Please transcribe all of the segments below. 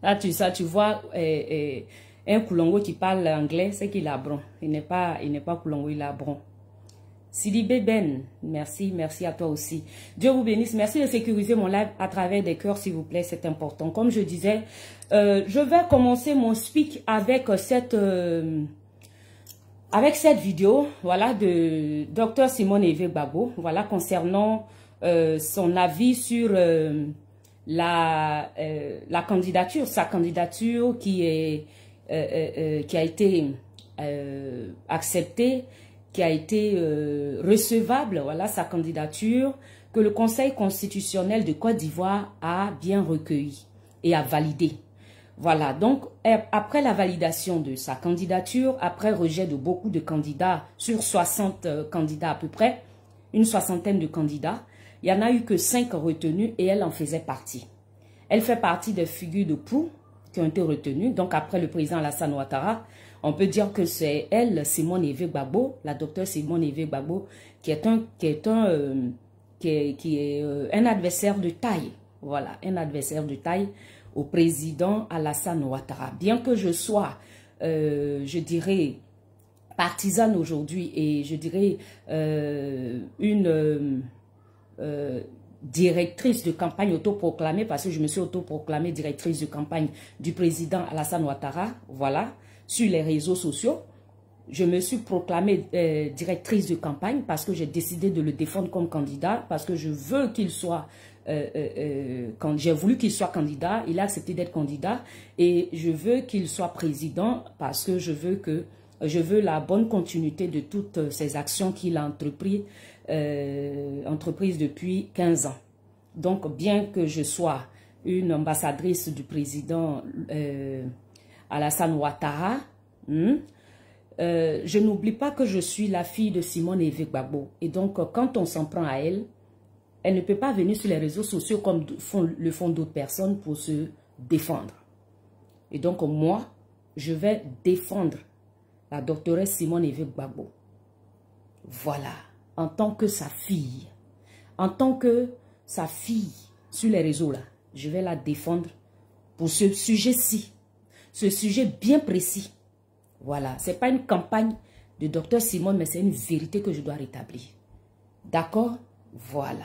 Là, tu vois un Koulongo qui parle anglais, c'est qu'il a bron. Il n'est pas Koulongo, il a bron. Sidibé Ben, merci à toi aussi. Dieu vous bénisse. Merci de sécuriser mon live à travers des cœurs, s'il vous plaît, c'est important. Comme je disais, je vais commencer mon speak avec cette vidéo, voilà, de Dr Simone Eve Gbagbo, voilà, concernant son avis sur la candidature, sa candidature qui a été acceptée, qui a été recevable, voilà, sa candidature que le Conseil constitutionnel de Côte d'Ivoire a bien recueilli et a validé. Voilà, donc après la validation de sa candidature, après rejet de beaucoup de candidats, sur 60 candidats à peu près, une soixantaine de candidats, il n'y en a eu que 5 retenus et elle en faisait partie. Elle fait partie des figures de proue qui ont été retenues. Donc après le président Alassane Ouattara, on peut dire que c'est elle, Simone Eve Gbagbo, la docteure Simone Eve Gbagbo, qui est un adversaire de taille. Voilà, un adversaire de taille au président Alassane Ouattara. Bien que je sois, je dirais, partisane aujourd'hui et je dirais une directrice de campagne autoproclamée, parce que je me suis autoproclamée directrice de campagne du président Alassane Ouattara, voilà, sur les réseaux sociaux. Je me suis proclamée directrice de campagne parce que j'ai décidé de le défendre comme candidat, parce que je veux qu'il soit, quand j'ai voulu qu'il soit candidat, il a accepté d'être candidat, et je veux qu'il soit président parce que je veux la bonne continuité de toutes ces actions qu'il a entreprises depuis 15 ans. Donc, bien que je sois une ambassadrice du président Alassane Ouattara, je n'oublie pas que je suis la fille de Simone Eve Gbagbo. Et donc, quand on s'en prend à elle, elle ne peut pas venir sur les réseaux sociaux comme le font d'autres personnes pour se défendre. Et donc, moi, je vais défendre la doctoresse Simone Eve Gbagbo. Voilà, en tant que sa fille. En tant que sa fille sur les réseaux là, je vais la défendre pour ce sujet-ci. Ce sujet bien précis. Voilà, ce n'est pas une campagne de docteur Simone, mais c'est une vérité que je dois rétablir. D'accord? Voilà.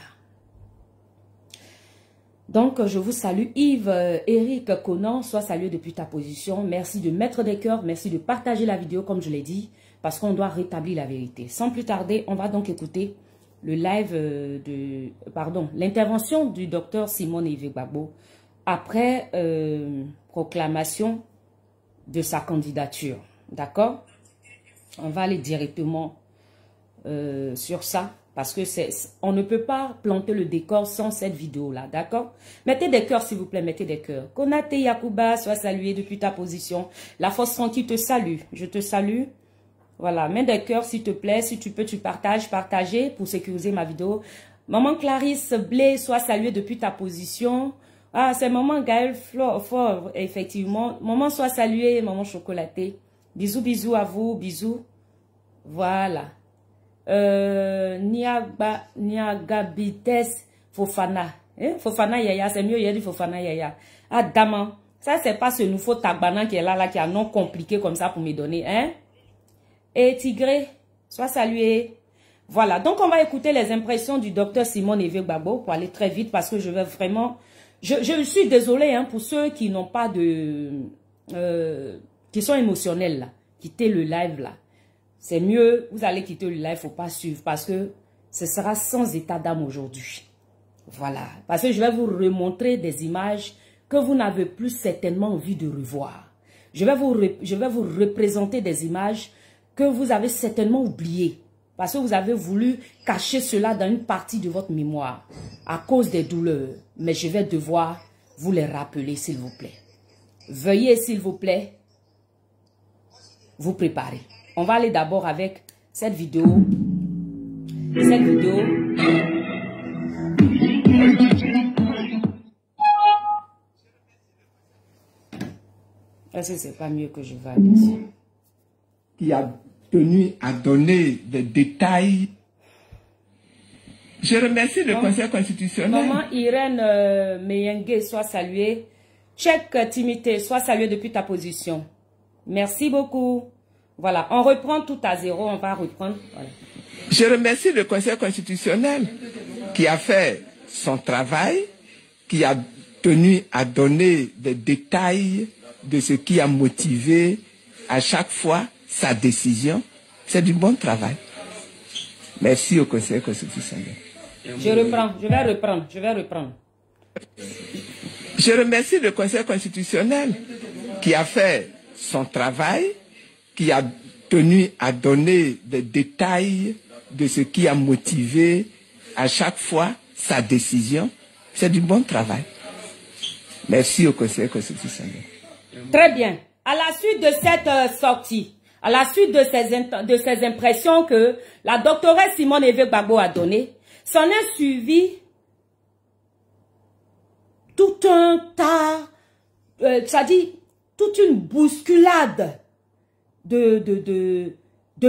Donc, je vous salue. Yves, Eric Conan, sois salué depuis ta position. Merci de mettre des cœurs, merci de partager la vidéo, comme je l'ai dit, parce qu'on doit rétablir la vérité. Sans plus tarder, on va donc écouter le live l'intervention du docteur Simone Eve Gbagbo après proclamation de sa candidature. D'accord? On va aller directement sur ça. Parce que on ne peut pas planter le décor sans cette vidéo-là, d'accord? Mettez des cœurs, s'il vous plaît, mettez des cœurs. Konate Yakuba, sois salué depuis ta position. La force tranquille te salue, je te salue. Voilà, mets des cœurs, s'il te plaît. Si tu peux, tu partagez pour sécuriser ma vidéo. Maman Clarisse Blé, sois saluée depuis ta position. Ah, c'est maman Gaël Fort, effectivement. Maman, sois saluée, maman Chocolaté. Bisous, bisous à vous, bisous. Voilà. Niagabites Fofana. Fofana Yaya, c'est mieux, il a dit Fofana Yaya. Ah, Daman, ça c'est pas ce nouveau Tagbanan qui est là, qui a un nom compliqué comme ça pour me donner, hein. Et Tigré, sois salué. Voilà, donc on va écouter les impressions du docteur Simone Eve Gbagbo pour aller très vite parce que je vais vraiment... Je suis désolée hein, pour ceux qui n'ont pas de... qui sont émotionnels là. Quittez le live là. C'est mieux, vous allez quitter le live, il ne faut pas suivre parce que ce sera sans état d'âme aujourd'hui. Voilà. Parce que je vais vous remontrer des images que vous n'avez plus certainement envie de revoir. Je vais vous représenter des images que vous avez certainement oubliées. Parce que vous avez voulu cacher cela dans une partie de votre mémoire à cause des douleurs. Mais je vais devoir vous les rappeler, s'il vous plaît. Veuillez, s'il vous plaît, vous préparer. On va aller d'abord avec cette vidéo. Cette vidéo. Est-ce que c'est pas mieux que je vais aller ici? Qui a tenu à donner des détails. Je remercie le Conseil constitutionnel. Maman Irène Meyengue, soit saluée. Check Timothée, sois salué depuis ta position. Merci beaucoup. Voilà, on reprend tout à zéro, on va reprendre. Voilà. Je remercie le Conseil constitutionnel qui a fait son travail, qui a tenu à donner des détails de ce qui a motivé à chaque fois sa décision. C'est du bon travail. Merci au Conseil constitutionnel. Je vais reprendre. Je remercie le Conseil constitutionnel qui a fait son travail, qui a tenu à donner des détails de ce qui a motivé à chaque fois sa décision. C'est du bon travail. Merci au Conseil constitutionnel. Très bien. À la suite de cette sortie, à la suite de ces impressions que la doctoresse Simone Eve Gbagbo a données, s'en est suivi tout un tas, c'est-à-dire toute une bousculade de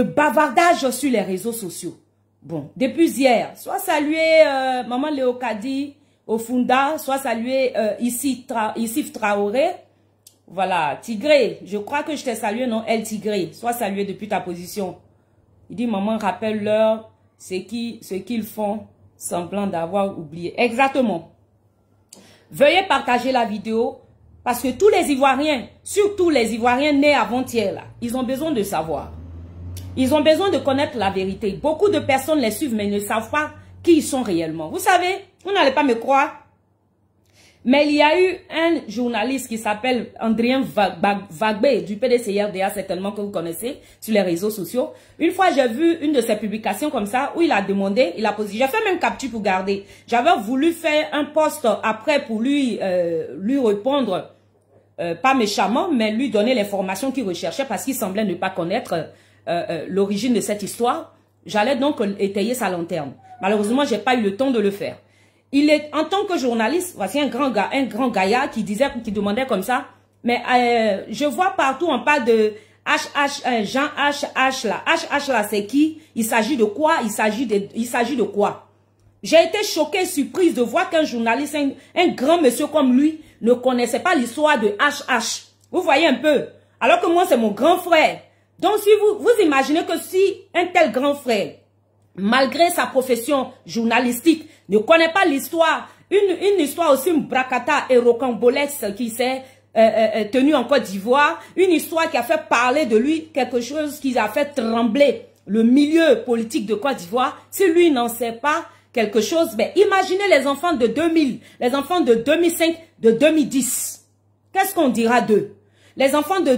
bavardage sur les réseaux sociaux. Bon, depuis hier, soit salué Maman Léocadie Ofunda, soit salué Issif Traoré. Voilà, Tigré, je crois que je t'ai salué, non, El Tigré, soit salué depuis ta position. Il dit, maman, rappelle-leur ce qu'ils font semblant d'avoir oublié. Exactement. Veuillez partager la vidéo parce que tous les Ivoiriens, surtout les Ivoiriens nés avant-hier, là, ils ont besoin de savoir. Ils ont besoin de connaître la vérité. Beaucoup de personnes les suivent, mais ils ne savent pas qui ils sont réellement. Vous savez, vous n'allez pas me croire. Mais il y a eu un journaliste qui s'appelle Andrien Vagbé du PDCRDA, certainement que vous connaissez, sur les réseaux sociaux. Une fois, j'ai vu une de ses publications comme ça, où il a demandé, il a posé, j'ai fait même capture pour garder. J'avais voulu faire un post après pour lui répondre, pas méchamment, mais lui donner l'information qu'il recherchait parce qu'il semblait ne pas connaître l'origine de cette histoire. J'allais donc étayer sa lanterne. Malheureusement, j'ai pas eu le temps de le faire. Il est, en tant que journaliste, voici un grand gaillard qui demandait comme ça, mais je vois partout, on parle de Jean H là, c'est qui? Il s'agit de quoi? Il s'agit de quoi? J'ai été choquée, surprise de voir qu'un journaliste, un grand monsieur comme lui, ne connaissait pas l'histoire de HH. Vous voyez un peu? Alors que moi, c'est mon grand frère. Donc, si vous imaginez que si un tel grand frère, malgré sa profession journalistique, ne connaît pas l'histoire, une histoire aussi bracata et rocambolesque qui s'est tenue en Côte d'Ivoire, une histoire qui a fait parler de lui, quelque chose qui a fait trembler le milieu politique de Côte d'Ivoire, si lui n'en sait pas quelque chose, ben imaginez les enfants de 2000, les enfants de 2005, de 2010. Qu'est-ce qu'on dira d'eux? Les enfants de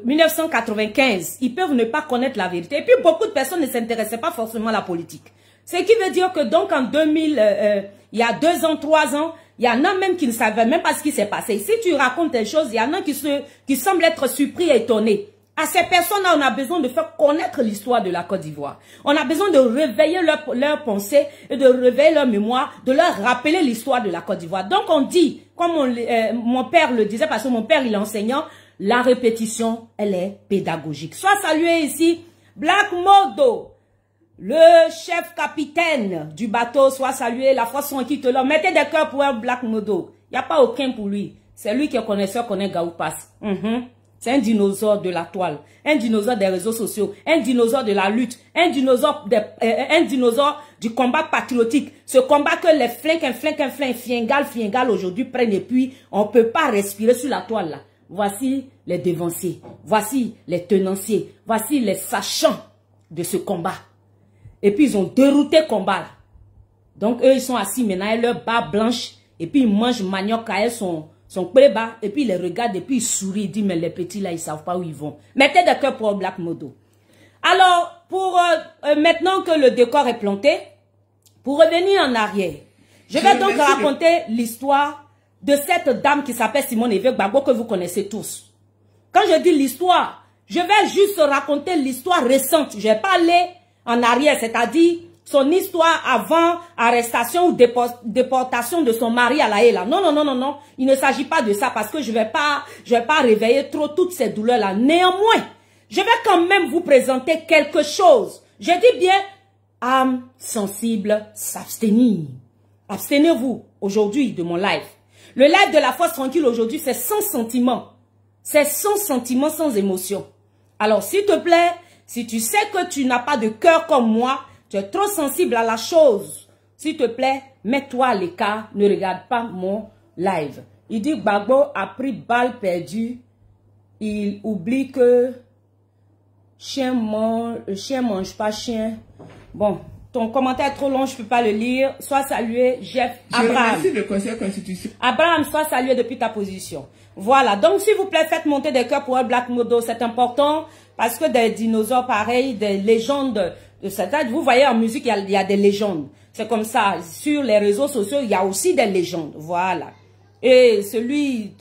1995, ils peuvent ne pas connaître la vérité. Et puis beaucoup de personnes ne s'intéressaient pas forcément à la politique. Ce qui veut dire que donc en 2000, il y a 2 ans, 3 ans, il y en a même qui ne savaient même pas ce qui s'est passé. Si tu racontes des choses, il y en a qui semblent être surpris et étonnés. À ces personnes-là, on a besoin de faire connaître l'histoire de la Côte d'Ivoire. On a besoin de réveiller leur pensée et de réveiller leur mémoire, de leur rappeler l'histoire de la Côte d'Ivoire. Donc on dit, comme mon père le disait, parce que mon père il est enseignant, la répétition, elle est pédagogique. Soit salué ici, Black Modo, le chef capitaine du bateau, soit salué, la foi son quitte l'homme. Mettez des cœurs pour un Black Modo. Il n'y a pas aucun pour lui. C'est lui qui est connaisseur, connaît Gaoupas. C'est un dinosaure de la toile, un dinosaure des réseaux sociaux, un dinosaure de la lutte, un dinosaure du combat patriotique. Ce combat que les flingues aujourd'hui prennent et puis on ne peut pas respirer sur la toile là. Voici les devanciers, voici les tenanciers, voici les sachants de ce combat. Et puis ils ont dérouté le combat là. Donc eux ils sont assis maintenant avec leur barbe blanche et puis ils mangent manioc à son prébat, et puis ils les regardent, et puis ils sourient, ils disent, mais les petits là, ils ne savent pas où ils vont. Mettez des cœurs pour Black Modo. Alors, pour maintenant que le décor est planté, pour revenir en arrière, je vais donc raconter l'histoire de cette dame qui s'appelle Simone Eve Gbagbo, que vous connaissez tous. Quand je dis l'histoire, je vais juste raconter l'histoire récente. Je vais pas aller en arrière, c'est-à-dire son histoire avant arrestation ou déportation de son mari à la haie là. Non, non, non, non, non. Il ne s'agit pas de ça parce que je vais pas réveiller trop toutes ces douleurs là. Néanmoins, je vais quand même vous présenter quelque chose. Je dis bien, âme sensible, s'abstenir. Abstenez-vous aujourd'hui de mon live. Le live de la force tranquille aujourd'hui, c'est sans sentiment. C'est sans sentiment, sans émotion. Alors, s'il te plaît, si tu sais que tu n'as pas de cœur comme moi, tu es trop sensible à la chose, s'il te plaît, mets-toi à l'écart, ne regarde pas mon live. Il dit Gbagbo a pris balle perdue. Il oublie que chien mange pas chien. Bon, ton commentaire est trop long, je ne peux pas le lire. Sois salué, Jeff Abraham. Je remercie le Conseil constitutionnel. Abraham, sois salué depuis ta position. Voilà, donc s'il vous plaît, faites monter des cœurs pour un Black Modo, c'est important. Parce que des dinosaures pareils, des légendes de cette âge, vous voyez en musique, il y a des légendes. C'est comme ça, sur les réseaux sociaux, il y a aussi des légendes. Voilà. Et celui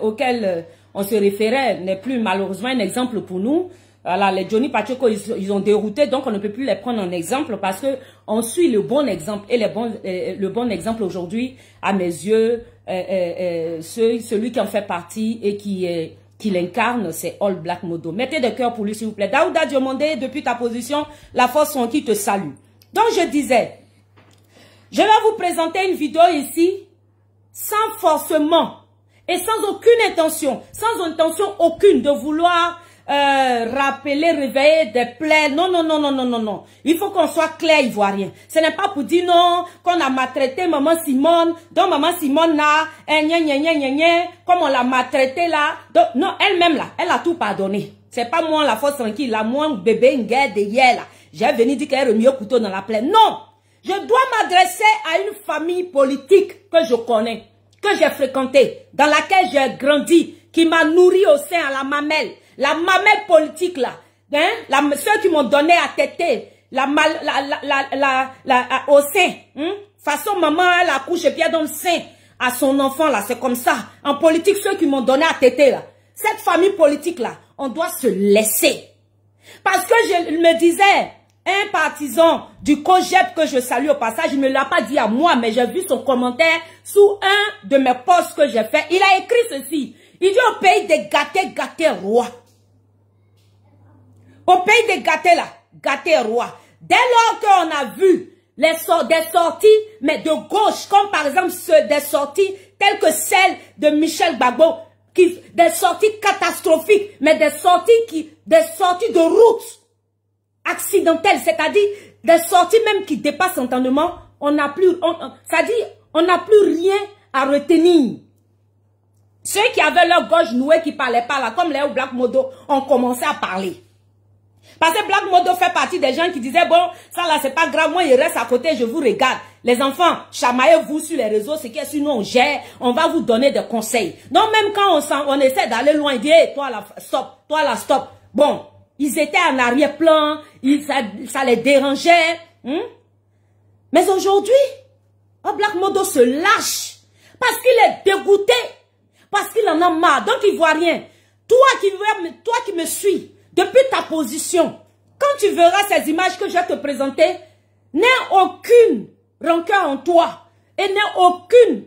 auquel on se référait n'est plus malheureusement un exemple pour nous. Voilà, les Johnny Pacheco, ils ont dérouté, donc on ne peut plus les prendre en exemple parce que on suit le bon exemple. Et le bon exemple aujourd'hui, à mes yeux, celui qui en fait partie et qui l'incarne, c'est All Black Modo. Mettez des cœurs pour lui, s'il vous plaît. Daouda Diomandé, depuis ta position, la force sont qui te salue. Donc je disais, je vais vous présenter une vidéo ici, sans forcément et sans aucune intention, aucune de vouloir rappeler, réveiller des plaies. Non, non, non, non, non, non, non. Il faut qu'on soit clair, ivoirien. Ce n'est pas pour dire non, qu'on a maltraité maman Simone, donc maman Simone là, comme on l'a maltraité là. Donc, non, elle-même là, elle a tout pardonné. C'est pas moi la force tranquille, là, moi, bébé, une guerre de hier là. J'ai venu dire qu'elle remet au couteau dans la plaie. Non! Je dois m'adresser à une famille politique que je connais, que j'ai fréquentée, dans laquelle j'ai grandi, qui m'a nourri au sein à la mamelle. La mamelle politique là, hein? Ceux qui m'ont donné à téter, au sein. Façon maman, elle accouche et puis elle donne sein à son enfant là, c'est comme ça. En politique, ceux qui m'ont donné à téter là, cette famille politique là, on doit se laisser. Parce que je me disais, un partisan du COGEP que je salue au passage, il ne me l'a pas dit à moi, mais j'ai vu son commentaire sous un de mes posts que j'ai fait. Il a écrit ceci. Il dit au pays des gâtés, gâtés rois. Au pays des gâtés là, gâtés rois. Dès lors qu'on a vu des sorties, mais de gauche, comme par exemple des sorties telles que celles de Michel Gbagbo, des sorties catastrophiques, mais des sorties de route accidentelles, c'est-à-dire des sorties même qui dépassent l'entendement, on n'a plus rien à retenir. Ceux qui avaient leur gorge nouée, qui ne parlaient pas là, comme les Black Modo, ont commencé à parler. Parce que Black Modo fait partie des gens qui disaient, bon, ça là, c'est pas grave, moi, il reste à côté, je vous regarde. Les enfants, chamaillez-vous sur les réseaux, c'est que sinon on gère, on va vous donner des conseils. Donc même quand on essaie d'aller loin, il dit, hey, toi là, stop. Bon, ils étaient en arrière-plan, ça les dérangeait. Mais aujourd'hui, Black Modo se lâche parce qu'il est dégoûté, parce qu'il en a marre. Donc il voit rien. Toi qui me suis, depuis ta position, quand tu verras ces images que je vais te présenter, n'aie aucune rancœur en toi et n'aie aucune,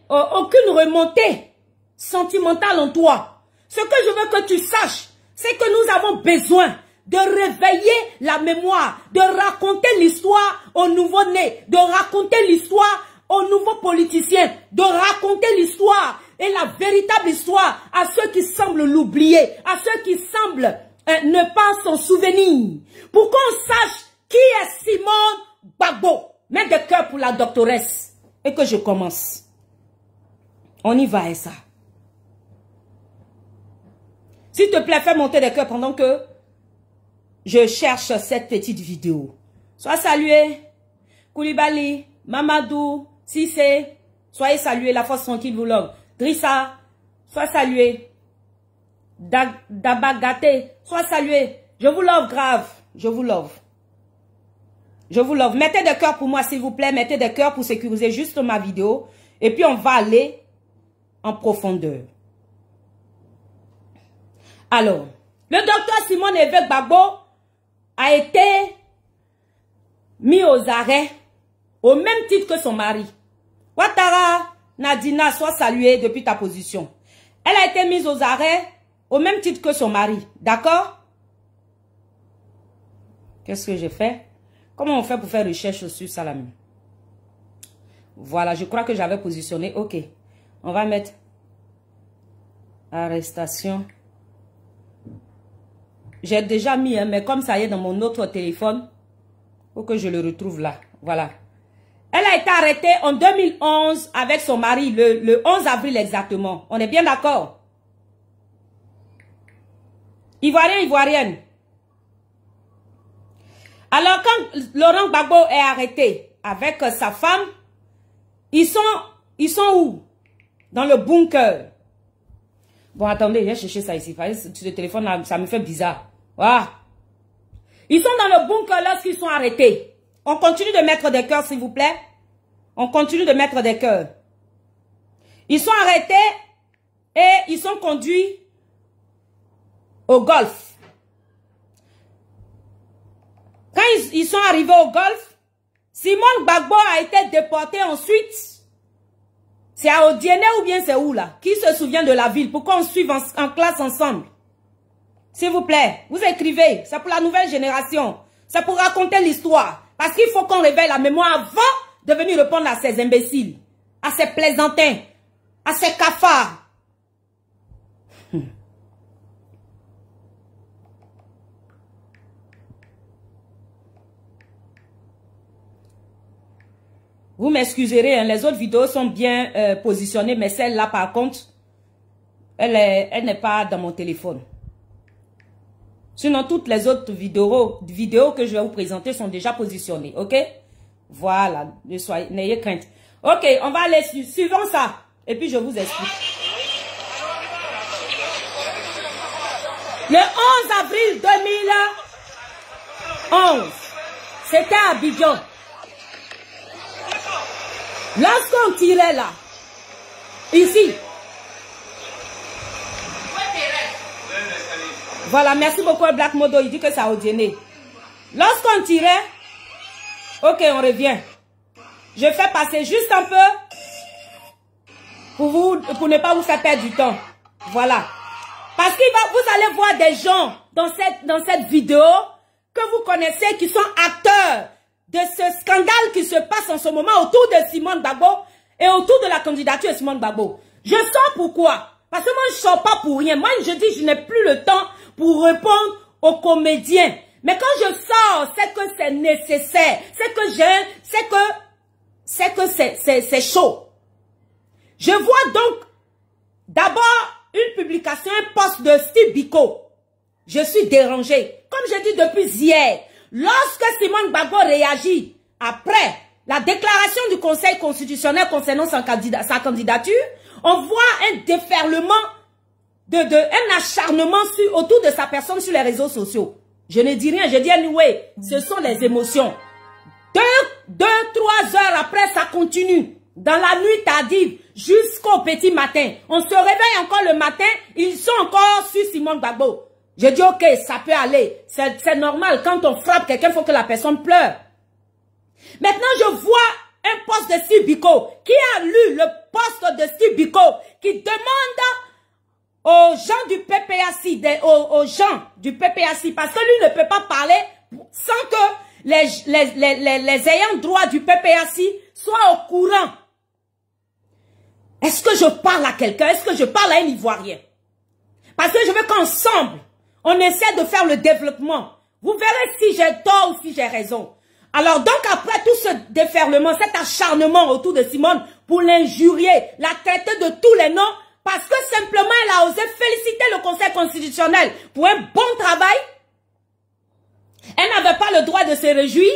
aucune remontée sentimentale en toi. Ce que je veux que tu saches, c'est que nous avons besoin de réveiller la mémoire, de raconter l'histoire aux nouveau-nés, de raconter l'histoire aux nouveaux politiciens, de raconter l'histoire et la véritable histoire à ceux qui semblent l'oublier, à ceux qui semblent ne pas s'en souvenir. Pour qu'on sache qui est Simone Gbagbo. Mets des cœurs pour la doctoresse. Et que je commence. On y va et ça. S'il te plaît, fais monter des cœurs pendant que je cherche cette petite vidéo. Sois salué. Koulibaly, Mamadou, Sissé, soyez salués, la force tranquille vous love. Drissa, sois salué. Dabagate, sois salué. Je vous love grave. Je vous love. Je vous love. Mettez des cœurs pour moi, s'il vous plaît. Mettez des cœurs pour sécuriser juste ma vidéo. Et puis, on va aller en profondeur. Alors, le docteur Simone Évêque Gbagbo a été mis aux arrêts au même titre que son mari. Ouattara Nadina, sois saluée depuis ta position. Elle a été mise aux arrêts au même titre que son mari. D'accord? Qu'est-ce que j'ai fait? Comment on fait pour faire recherche sur Salamé? Voilà, je crois que j'avais positionné. Ok. On va mettre arrestation. J'ai déjà mis, hein, mais comme ça y est dans mon autre téléphone, faut que je le retrouve là. Voilà. Elle a été arrêtée en 2011 avec son mari, le 11 avril exactement. On est bien d'accord? Ivoirien, ivoirienne. Alors, quand Laurent Gbagbo est arrêté avec sa femme, ils sont où? Dans le bunker. Bon, attendez, j'ai cherché ça ici. Sur le téléphone, là, ça me fait bizarre. Voilà. Ils sont dans le bunker lorsqu'ils sont arrêtés. On continue de mettre des cœurs, s'il vous plaît. On continue de mettre des cœurs. Ils sont arrêtés et ils sont conduits au Golfe. Quand ils sont arrivés au Golfe, Simone Gbagbo a été déporté ensuite. C'est à Odiene ou bien c'est où là? Qui se souvient de la ville? Pourquoi on suit en classe ensemble? S'il vous plaît, vous écrivez. C'est pour la nouvelle génération. C'est pour raconter l'histoire. Parce qu'il faut qu'on réveille la mémoire avant de venir répondre à ces imbéciles, à ces plaisantins, à ces cafards. Vous m'excuserez, hein, les autres vidéos sont bien positionnées, mais celle-là, par contre, elle n'est pas dans mon téléphone. Sinon, toutes les autres vidéos que je vais vous présenter sont déjà positionnées, ok? Voilà, n'ayez crainte. Ok, on va aller suivons ça, et puis je vous explique. Le 11 avril 2011, c'était à Abidjan. Lorsqu'on tirait là, ici. Voilà, merci beaucoup Black Modo, il dit que ça a Odiene. Lorsqu'on tirait, ok, on revient. Je fais passer juste un peu pour ne pas vous faire perdre du temps. Voilà. Parce que vous allez voir des gens dans cette vidéo que vous connaissez qui sont acteurs de ce scandale qui se passe en ce moment autour de Simone Gbagbo et autour de la candidature de Simone Gbagbo. Je sors pourquoi? Parce que moi, je ne sors pas pour rien. Moi, je dis, je n'ai plus le temps pour répondre aux comédiens. Mais quand je sors, c'est que c'est nécessaire. C'est que c'est chaud. Je vois donc d'abord une publication, un post de Steve Biko. Je suis dérangée. Comme je dis depuis hier, lorsque Simone Gbagbo réagit après la déclaration du Conseil constitutionnel concernant sa candidature, on voit un déferlement, un acharnement autour de sa personne sur les réseaux sociaux. Je ne dis rien, je dis anyway, ce sont les émotions. 2-3 heures après, ça continue. Dans la nuit tardive, jusqu'au petit matin. On se réveille encore le matin, ils sont encore sur Simone Gbagbo. Je dis ok, ça peut aller. C'est normal, quand on frappe quelqu'un, il faut que la personne pleure. Maintenant, je vois un post de Steve Biko. Qui a lu le post de Steve Biko qui demande aux gens du PPAC, aux gens du PPAC, parce que lui ne peut pas parler sans que les ayants droit du PPAC soient au courant. Est-ce que je parle à quelqu'un? Est-ce que je parle à un Ivoirien? Parce que je veux qu'ensemble, on essaie de faire le développement. Vous verrez si j'ai tort ou si j'ai raison. Alors donc après tout ce déferlement, cet acharnement autour de Simone pour l'injurier, la traiter de tous les noms, parce que simplement elle a osé féliciter le Conseil constitutionnel pour un bon travail. Elle n'avait pas le droit de se réjouir.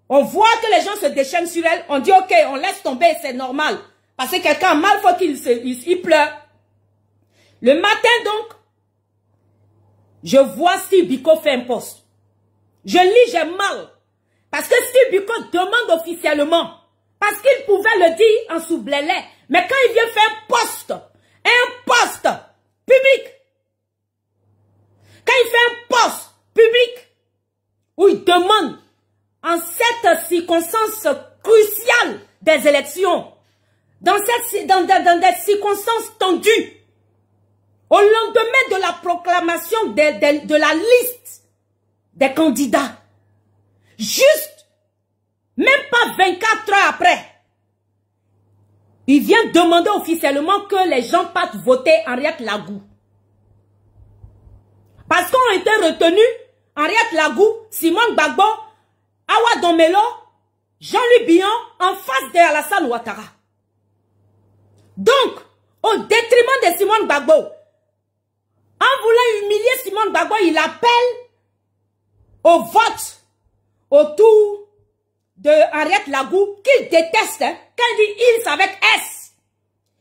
On voit que les gens se déchaînent sur elle. On dit ok, on laisse tomber, c'est normal. Parce que quelqu'un a mal, faut qu'il pleure. Le matin donc, je vois Steve Biko faire un post. Je lis, j'ai mal. Parce que Steve Biko demande officiellement. Parce qu'il pouvait le dire en sous-blélé. Mais quand il vient faire un post public. Quand il fait un post public, où il demande, en cette circonstance cruciale des élections, dans des circonstances tendues, au lendemain de la proclamation de la liste des candidats, juste, même pas 24 heures après, Il vient demander officiellement que les gens partent voter Henriette Lagou. Parce qu'on était retenus, Henriette Lagou, Simone Gbagbo, Awa Domelo, Jean-Louis Billon, en face de Alassane Ouattara. Donc, au détriment de Simone Gbagbo, en voulant humilier Simone Gbagbo, il appelle au vote autour de Henriette Lagou, qu'il déteste, hein, quand il dit « ils » avec S.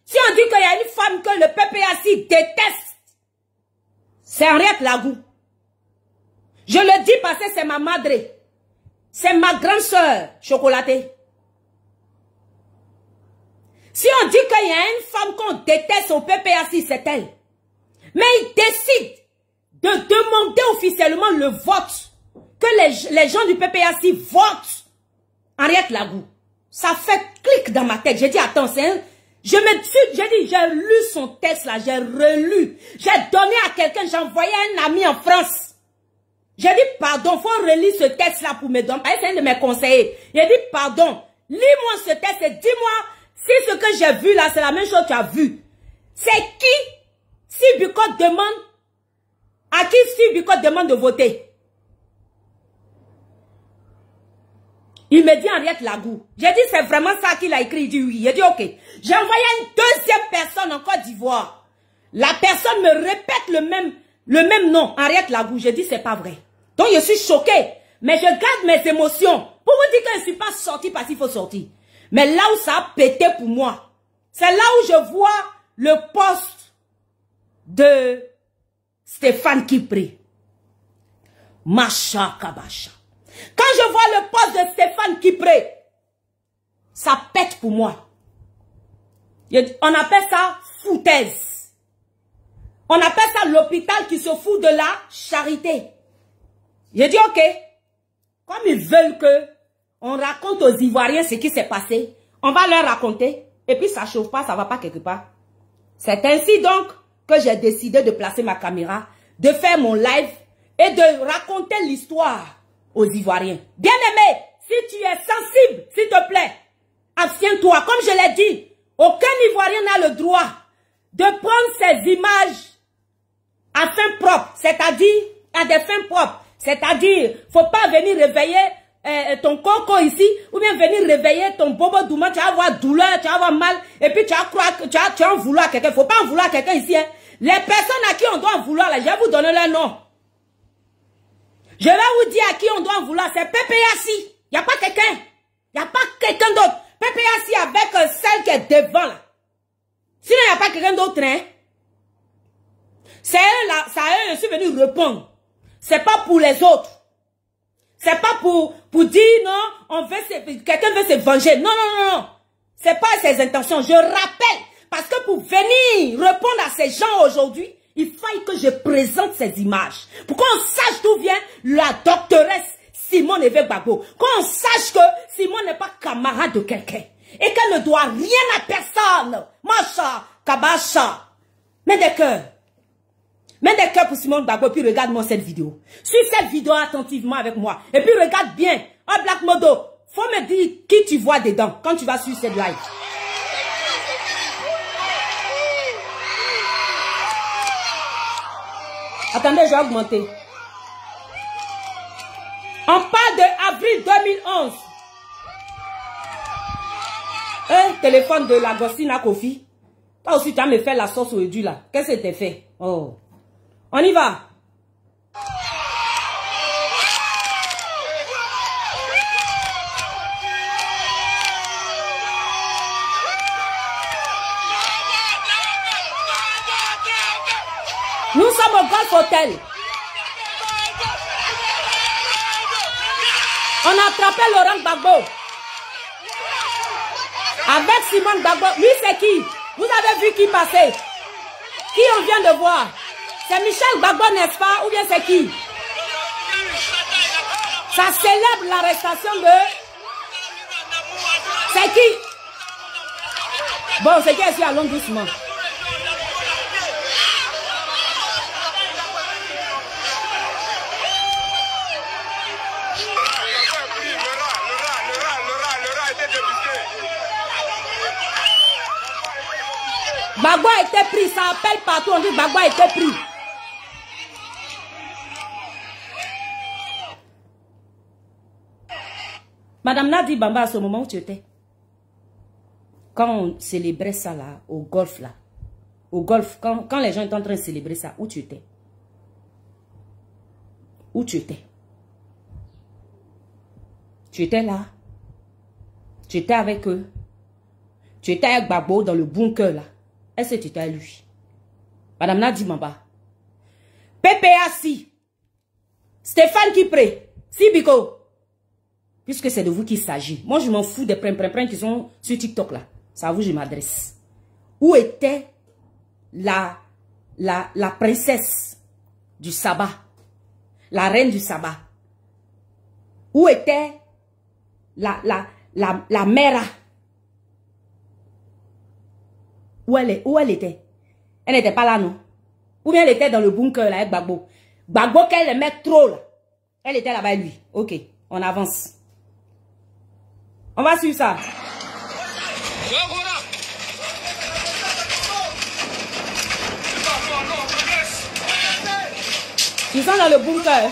Si on dit qu'il y a une femme que le PPAC déteste, c'est Henriette Lagou. Je le dis parce que c'est ma madre. C'est ma grande soeur chocolatée. Si on dit qu'il y a une femme qu'on déteste au PPAC, c'est elle. Mais il décide de demander officiellement le vote. Que les gens du PPAC votent Henriette Lagou. Ça fait clic dans ma tête. J'ai dit, attends, j'ai lu son texte là, j'ai relu. J'ai donné à quelqu'un, j'ai envoyé un ami en France. J'ai dit, pardon, faut relire ce texte là pour me donner. C'est un de mes conseillers. J'ai dit, pardon, lis-moi ce texte et dis-moi si ce que j'ai vu là, c'est la même chose que tu as vu. C'est qui, si Bicot demande, à qui si Bicot demande de voter? Il me dit Henriette Lagou. J'ai dit, c'est vraiment ça qu'il a écrit. Il dit oui. J'ai dit, ok. J'ai envoyé une deuxième personne en Côte d'Ivoire. La personne me répète le même nom, Henriette Lagou. J'ai dit, c'est pas vrai. Donc, je suis choquée. Mais je garde mes émotions. Pour vous dire que je ne suis pas sortie parce qu'il faut sortir. Mais là où ça a pété pour moi, c'est là où je vois le poste de Stéphane Kipré. Macha Kabacha. Quand je vois le poste de Stéphane Kipré, ça pète pour moi. On appelle ça foutaise. On appelle ça l'hôpital qui se fout de la charité. J'ai dit, ok, comme ils veulent que on raconte aux Ivoiriens ce qui s'est passé, on va leur raconter, et puis ça ne chauffe pas, ça ne va pas quelque part. C'est ainsi donc que j'ai décidé de placer ma caméra, de faire mon live et de raconter l'histoire aux Ivoiriens. Bien aimé, si tu es sensible, s'il te plaît, abstiens-toi. Comme je l'ai dit, aucun Ivoirien n'a le droit de prendre ces images à fin propre, c'est-à-dire à des fins propres. C'est-à-dire, faut pas venir réveiller ton coco ici, ou bien venir réveiller ton bobo douma, tu vas avoir douleur, tu vas avoir mal, et puis tu vas croire que tu vas en vouloir à quelqu'un. Faut pas en vouloir à quelqu'un ici. Hein. Les personnes à qui on doit en vouloir, là, je vais vous donner leur nom. Je vais vous dire à qui on doit en vouloir. C'est PPAC. Il n'y a pas quelqu'un. Il n'y a pas quelqu'un d'autre. PPAC avec celle qui est devant là. Sinon, il n'y a pas quelqu'un d'autre. Hein? C'est eux là. Ça eux, je suis venu répondre. C'est pas pour les autres. C'est pas pour dire non, quelqu'un veut se venger. Non, non, non, non. C'est pas ses intentions. Je rappelle. Parce que pour venir répondre à ces gens aujourd'hui, il faille que je présente ces images. Pour qu'on sache d'où vient la doctoresse Simone Évêque Gbagbo. Qu'on sache que Simone n'est pas camarade de quelqu'un. Et qu'elle ne doit rien à personne. Macha, Kabacha. Mets des cœurs. Mets des cœurs pour Simone Gbagbo. Puis regarde-moi cette vidéo. Suis cette vidéo attentivement avec moi. Et puis regarde bien. Oh Black Modo. Faut me dire qui tu vois dedans quand tu vas suivre cette live. Attendez, je vais augmenter. On parle de avril 2011. Téléphone de la gossine à Kofi. Toi aussi, tu as me fait la sauce au édu là. Qu'est-ce que t'as fait? Oh. On y va. Nous sommes au Golf Hotel. On a attrapé Laurent Gbagbo. Avec Simone Gbagbo. Lui, c'est qui? Vous avez vu qui passer? Qui on vient de voir? C'est Michel Gbagbo, n'est-ce pas? Ou bien c'est qui? Ça célèbre l'arrestation de... C'est qui? Bon, c'est qui ici? Allons doucement. Gbagbo a été pris, ça appelle partout, on dit Gbagbo a été pris. Madame Nadi Bamba, à ce moment où tu étais, quand on célébrait ça là, au golf là, au golf, quand les gens étaient en train de célébrer ça, où tu étais? Où tu étais? Tu étais là. Tu étais avec eux. Tu étais avec Gbagbo dans le bunker là. Est-ce que tu étais à lui? Madame Nadi Bamba. PPAC. Stéphane Kipré. Sibiko. Puisque c'est de vous qu'il s'agit. Moi, je m'en fous des prins qui sont sur TikTok là. C'est à vous que je m'adresse. Où était la princesse du sabbat? La reine du sabbat? Où était la mère? Où elle était? Elle n'était pas là, non? Ou bien elle était dans le bunker là avec Gbagbo. Gbagbo qu'elle aimait trop là. Elle était là-bas lui. Ok, on avance. On va suivre ça. Ils sont dans le bunker.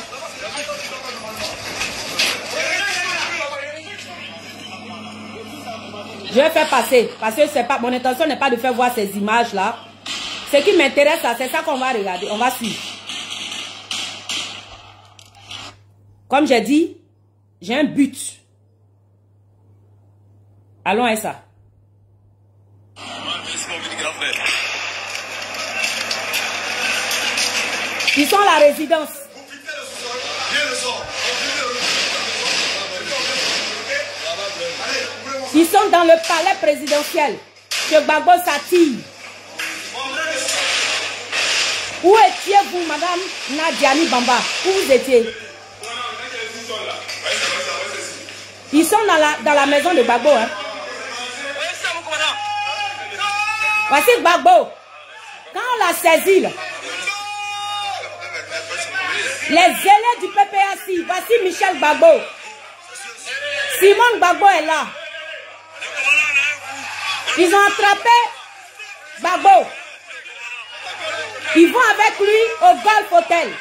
Je vais faire passer. Parce que c'est pas, mon intention n'est pas de faire voir ces images-là. Ce qui m'intéresse, c'est ça qu'on va regarder. On va suivre. Comme j'ai dit, j'ai un but. Allons à ça. Ils sont à la résidence. Ils sont dans le palais présidentiel. Que Gbagbo s'attire. Où étiez-vous, madame Nadiani Bamba? Où vous étiez? Ils sont dans la maison de Gbagbo. Hein? Voici Gbagbo. Quand on l'a saisi, là, les élèves du PPAC, voici Michel Gbagbo. Simon Gbagbo est là. Ils ont attrapé Gbagbo. Ils vont avec lui au Golf Hotel.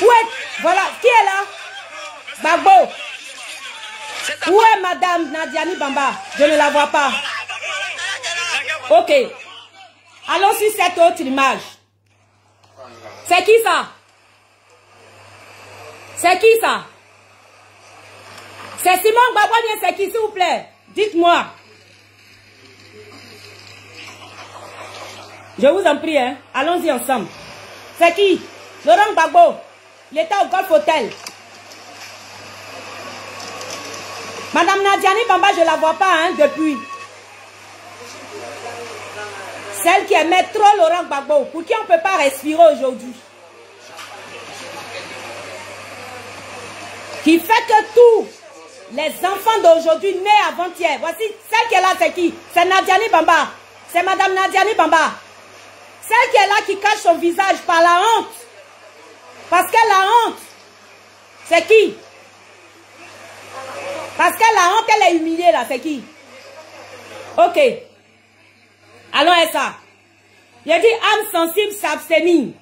Où est, voilà, qui est là? Gbagbo. Où est madame Nadiani Bamba? Je ne la vois pas. Ok. Allons sur cette autre image. C'est qui ça? C'est qui ça? C'est Simon Gbagbo, bien c'est qui, s'il vous plaît? Dites-moi. Je vous en prie, hein. Allons-y ensemble. C'est qui? Laurent Gbagbo. Il était au Golf Hotel. Madame Nadiani Bamba, je ne la vois pas, hein, depuis. Celle qui aimait trop Laurent Gbagbo, pour qui on ne peut pas respirer aujourd'hui. Qui fait que tous les enfants d'aujourd'hui nés avant-hier, voici celle qui est là, c'est qui? C'est Nadiani Bamba. C'est madame Nadiani Bamba. Celle qui est là, qui cache son visage par la honte. Parce qu'elle a honte. C'est qui? Parce qu'elle a honte, elle est humiliée là, c'est qui? Ok. Allons à ça. J'ai dit âme sensible s'abstenir.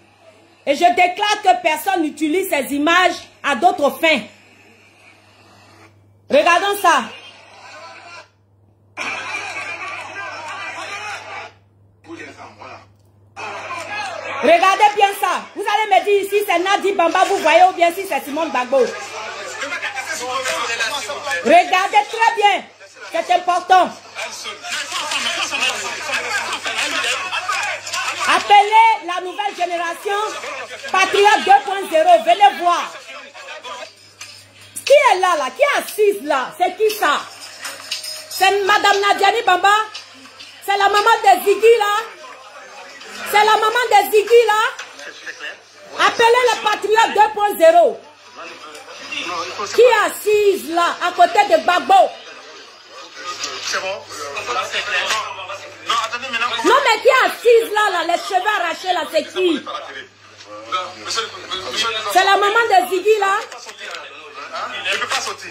Et je déclare que personne n'utilise ces images à d'autres fins. Regardons ça. Regardez bien ça. Vous allez me dire si c'est Nadi Bamba, vous voyez, ou bien si c'est Simon Gbagbo. Regardez très bien. C'est important. Appelez la nouvelle génération Patriote 2.0. Venez voir. Qui est là, là? Qui est assise là? C'est qui ça? C'est madame Nadiani Bamba? C'est la maman de Ziggy là? C'est la maman de Ziggy là? Appelez le Patriote 2.0. Qui est assise là, à côté de Gbagbo? C'est bon? Non, mais qui est assise là, les cheveux arrachés là, c'est qui? C'est la maman de Ziggy là? Je ne peux pas sortir.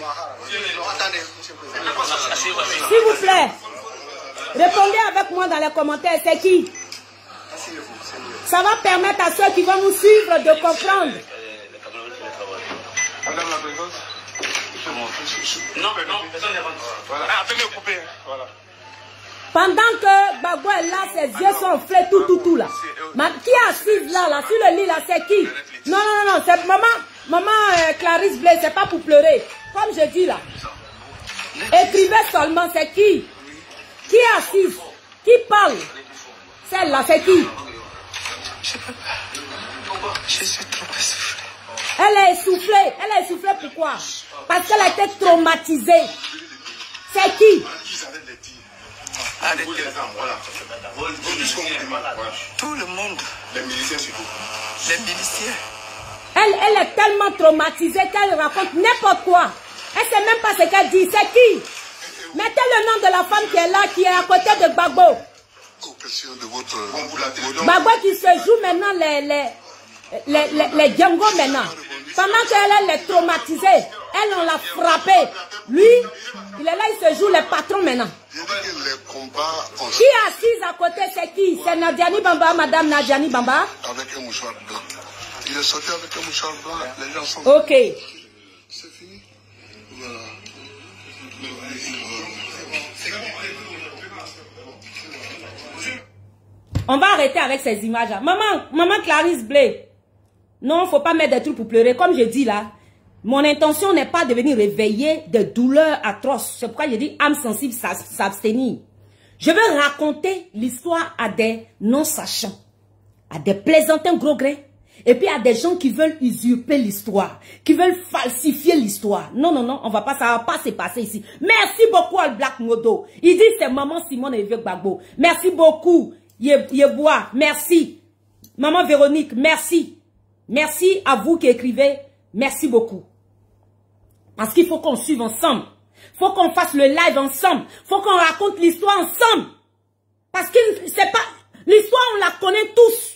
S'il vous plaît. Répondez avec moi dans les commentaires, c'est qui? Ça va permettre à ceux qui vont nous suivre de comprendre. Madame la présidente. Non, personne n'est rentré. Voilà. Attendez, coupez. Voilà. Pendant que Gbagbo est là, ses yeux sont enflés, tout là. Qui est assise là, sur le lit là, c'est qui? Non, c'est maman Clarisse Blé, c'est pas pour pleurer. Comme je dis là. Écrivez seulement, c'est qui? Qui est assise? Qui parle? Celle-là, c'est qui? Je suis trop essoufflé. Elle est essoufflée. Elle est essoufflée pourquoi? Parce qu'elle a été traumatisée. C'est qui? Tout le monde. Les miliciens surtout. Les miliciens. Elle est tellement traumatisée qu'elle raconte n'importe quoi. Elle ne sait même pas ce qu'elle dit. C'est qui? Mettez le nom de la femme qui est là, qui est à côté de Gbagbo. Gbagbo qui se joue maintenant les Django maintenant. Pendant qu'elle est traumatisée, elle on l'a frappé. Lui, il est là, il se joue les patrons maintenant. Qui est assise à côté, c'est qui? C'est Nadiani Bamba, madame Nadiani Bamba. Avec un mouchoir blanc. Il est sorti avec un mouchoir blanc. Les gens sont... Ok. C'est fini. Voilà. On va arrêter avec ces images-là. Maman Clarisse Blé. Non, il ne faut pas mettre des trucs pour pleurer. Comme je dis là, mon intention n'est pas de venir réveiller des douleurs atroces. C'est pourquoi je dis âme sensible s'abstenir. Je veux raconter l'histoire à des non-sachants, à des plaisantins gros grains, et puis à des gens qui veulent usurper l'histoire, qui veulent falsifier l'histoire. Non, ça va pas se passer ici. Merci beaucoup Al Black Modo. Il dit c'est maman Simone et Vieux Gbagbo. Merci beaucoup Yebois, merci. Maman Véronique, merci. Merci à vous qui écrivez. Merci beaucoup. Parce qu'il faut qu'on suive ensemble. Il faut qu'on fasse le live ensemble. Il faut qu'on raconte l'histoire ensemble. Parce que c'est pas... L'histoire, on la connaît tous.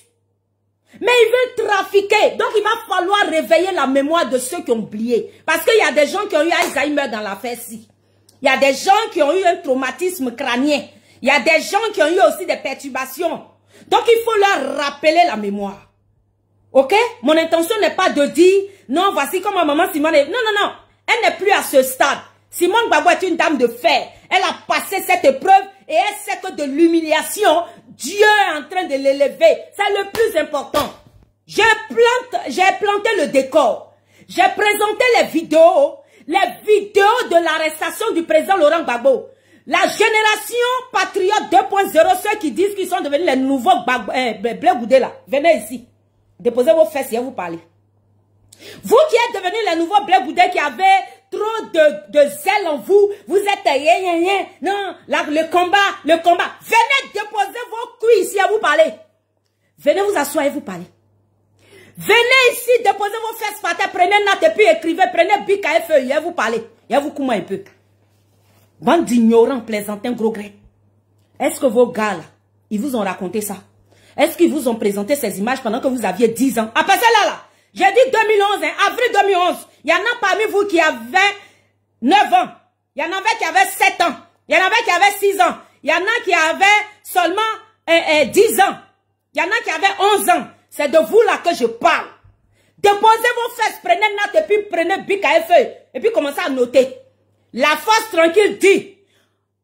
Mais ils veulent trafiquer. Donc, il va falloir réveiller la mémoire de ceux qui ont oublié. Parce qu'il y a des gens qui ont eu Alzheimer dans l'affaire-ci. Il y a des gens qui ont eu un traumatisme crânien. Il y a des gens qui ont eu aussi des perturbations. Donc, il faut leur rappeler la mémoire. Ok? Mon intention n'est pas de dire, non, voici comment maman Simone est... Non. Elle n'est plus à ce stade. Simone Gbagbo est une dame de fer. Elle a passé cette épreuve et elle sait que de l'humiliation, Dieu est en train de l'élever. C'est le plus important. J'ai planté le décor. J'ai présenté les vidéos de l'arrestation du président Laurent Gbagbo. La génération patriote 2.0, ceux qui disent qu'ils sont devenus les nouveaux Blé Goudé là. Venez ici. Déposez vos fesses et vous parlez. Vous qui êtes devenus les nouveaux Blé Goudé qui avaient trop de zèle en vous, vous êtes non, là, le combat. Venez déposer vos cuits ici à vous parler. Venez vous asseoir et vous parler. Venez ici déposer vos fesses par terre, prenez note et puis écrivez, prenez bic à feuille et vous parlez. Et vous coumez un peu. Bande d'ignorants, plaisantins, gros grès. Est-ce que vos gars là, ils vous ont raconté ça? Est-ce qu'ils vous ont présenté ces images pendant que vous aviez 10 ans? Après ça là, j'ai dit 2011, avril 2011. Il y en a parmi vous qui avaient 9 ans. Il y en avait qui avaient 7 ans. Il y en avait qui avaient 6 ans. Il y en a qui avaient seulement 10 ans. Il y en a qui avaient 11 ans. C'est de vous là que je parle. Déposez vos fesses, prenez note et puis prenez bic à feuille. Et puis commencez à noter. La force tranquille dit,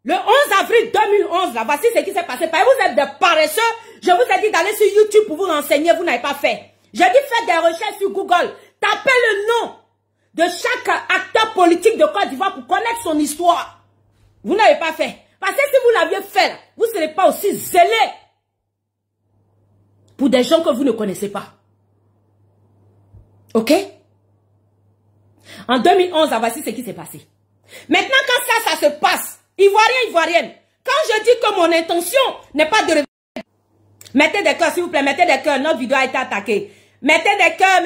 le 11 avril 2011, là, voici ce qui s'est passé. Parce que vous êtes des paresseux. Je vous ai dit d'aller sur YouTube pour vous renseigner. Vous n'avez pas fait. J'ai dit faites des recherches sur Google. Tapez le nom de chaque acteur politique de Côte d'Ivoire pour connaître son histoire. Vous n'avez pas fait. Parce que si vous l'aviez fait, là, vous ne serez pas aussi zélé pour des gens que vous ne connaissez pas. Ok? En 2011, voici ce qui s'est passé. Maintenant, quand ça se passe, Ivoirien, Ivoirienne, quand je dis que mon intention n'est pas de... Mettez des cœurs, s'il vous plaît, mettez des cœurs. Notre vidéo a été attaquée. Mettez des cœurs,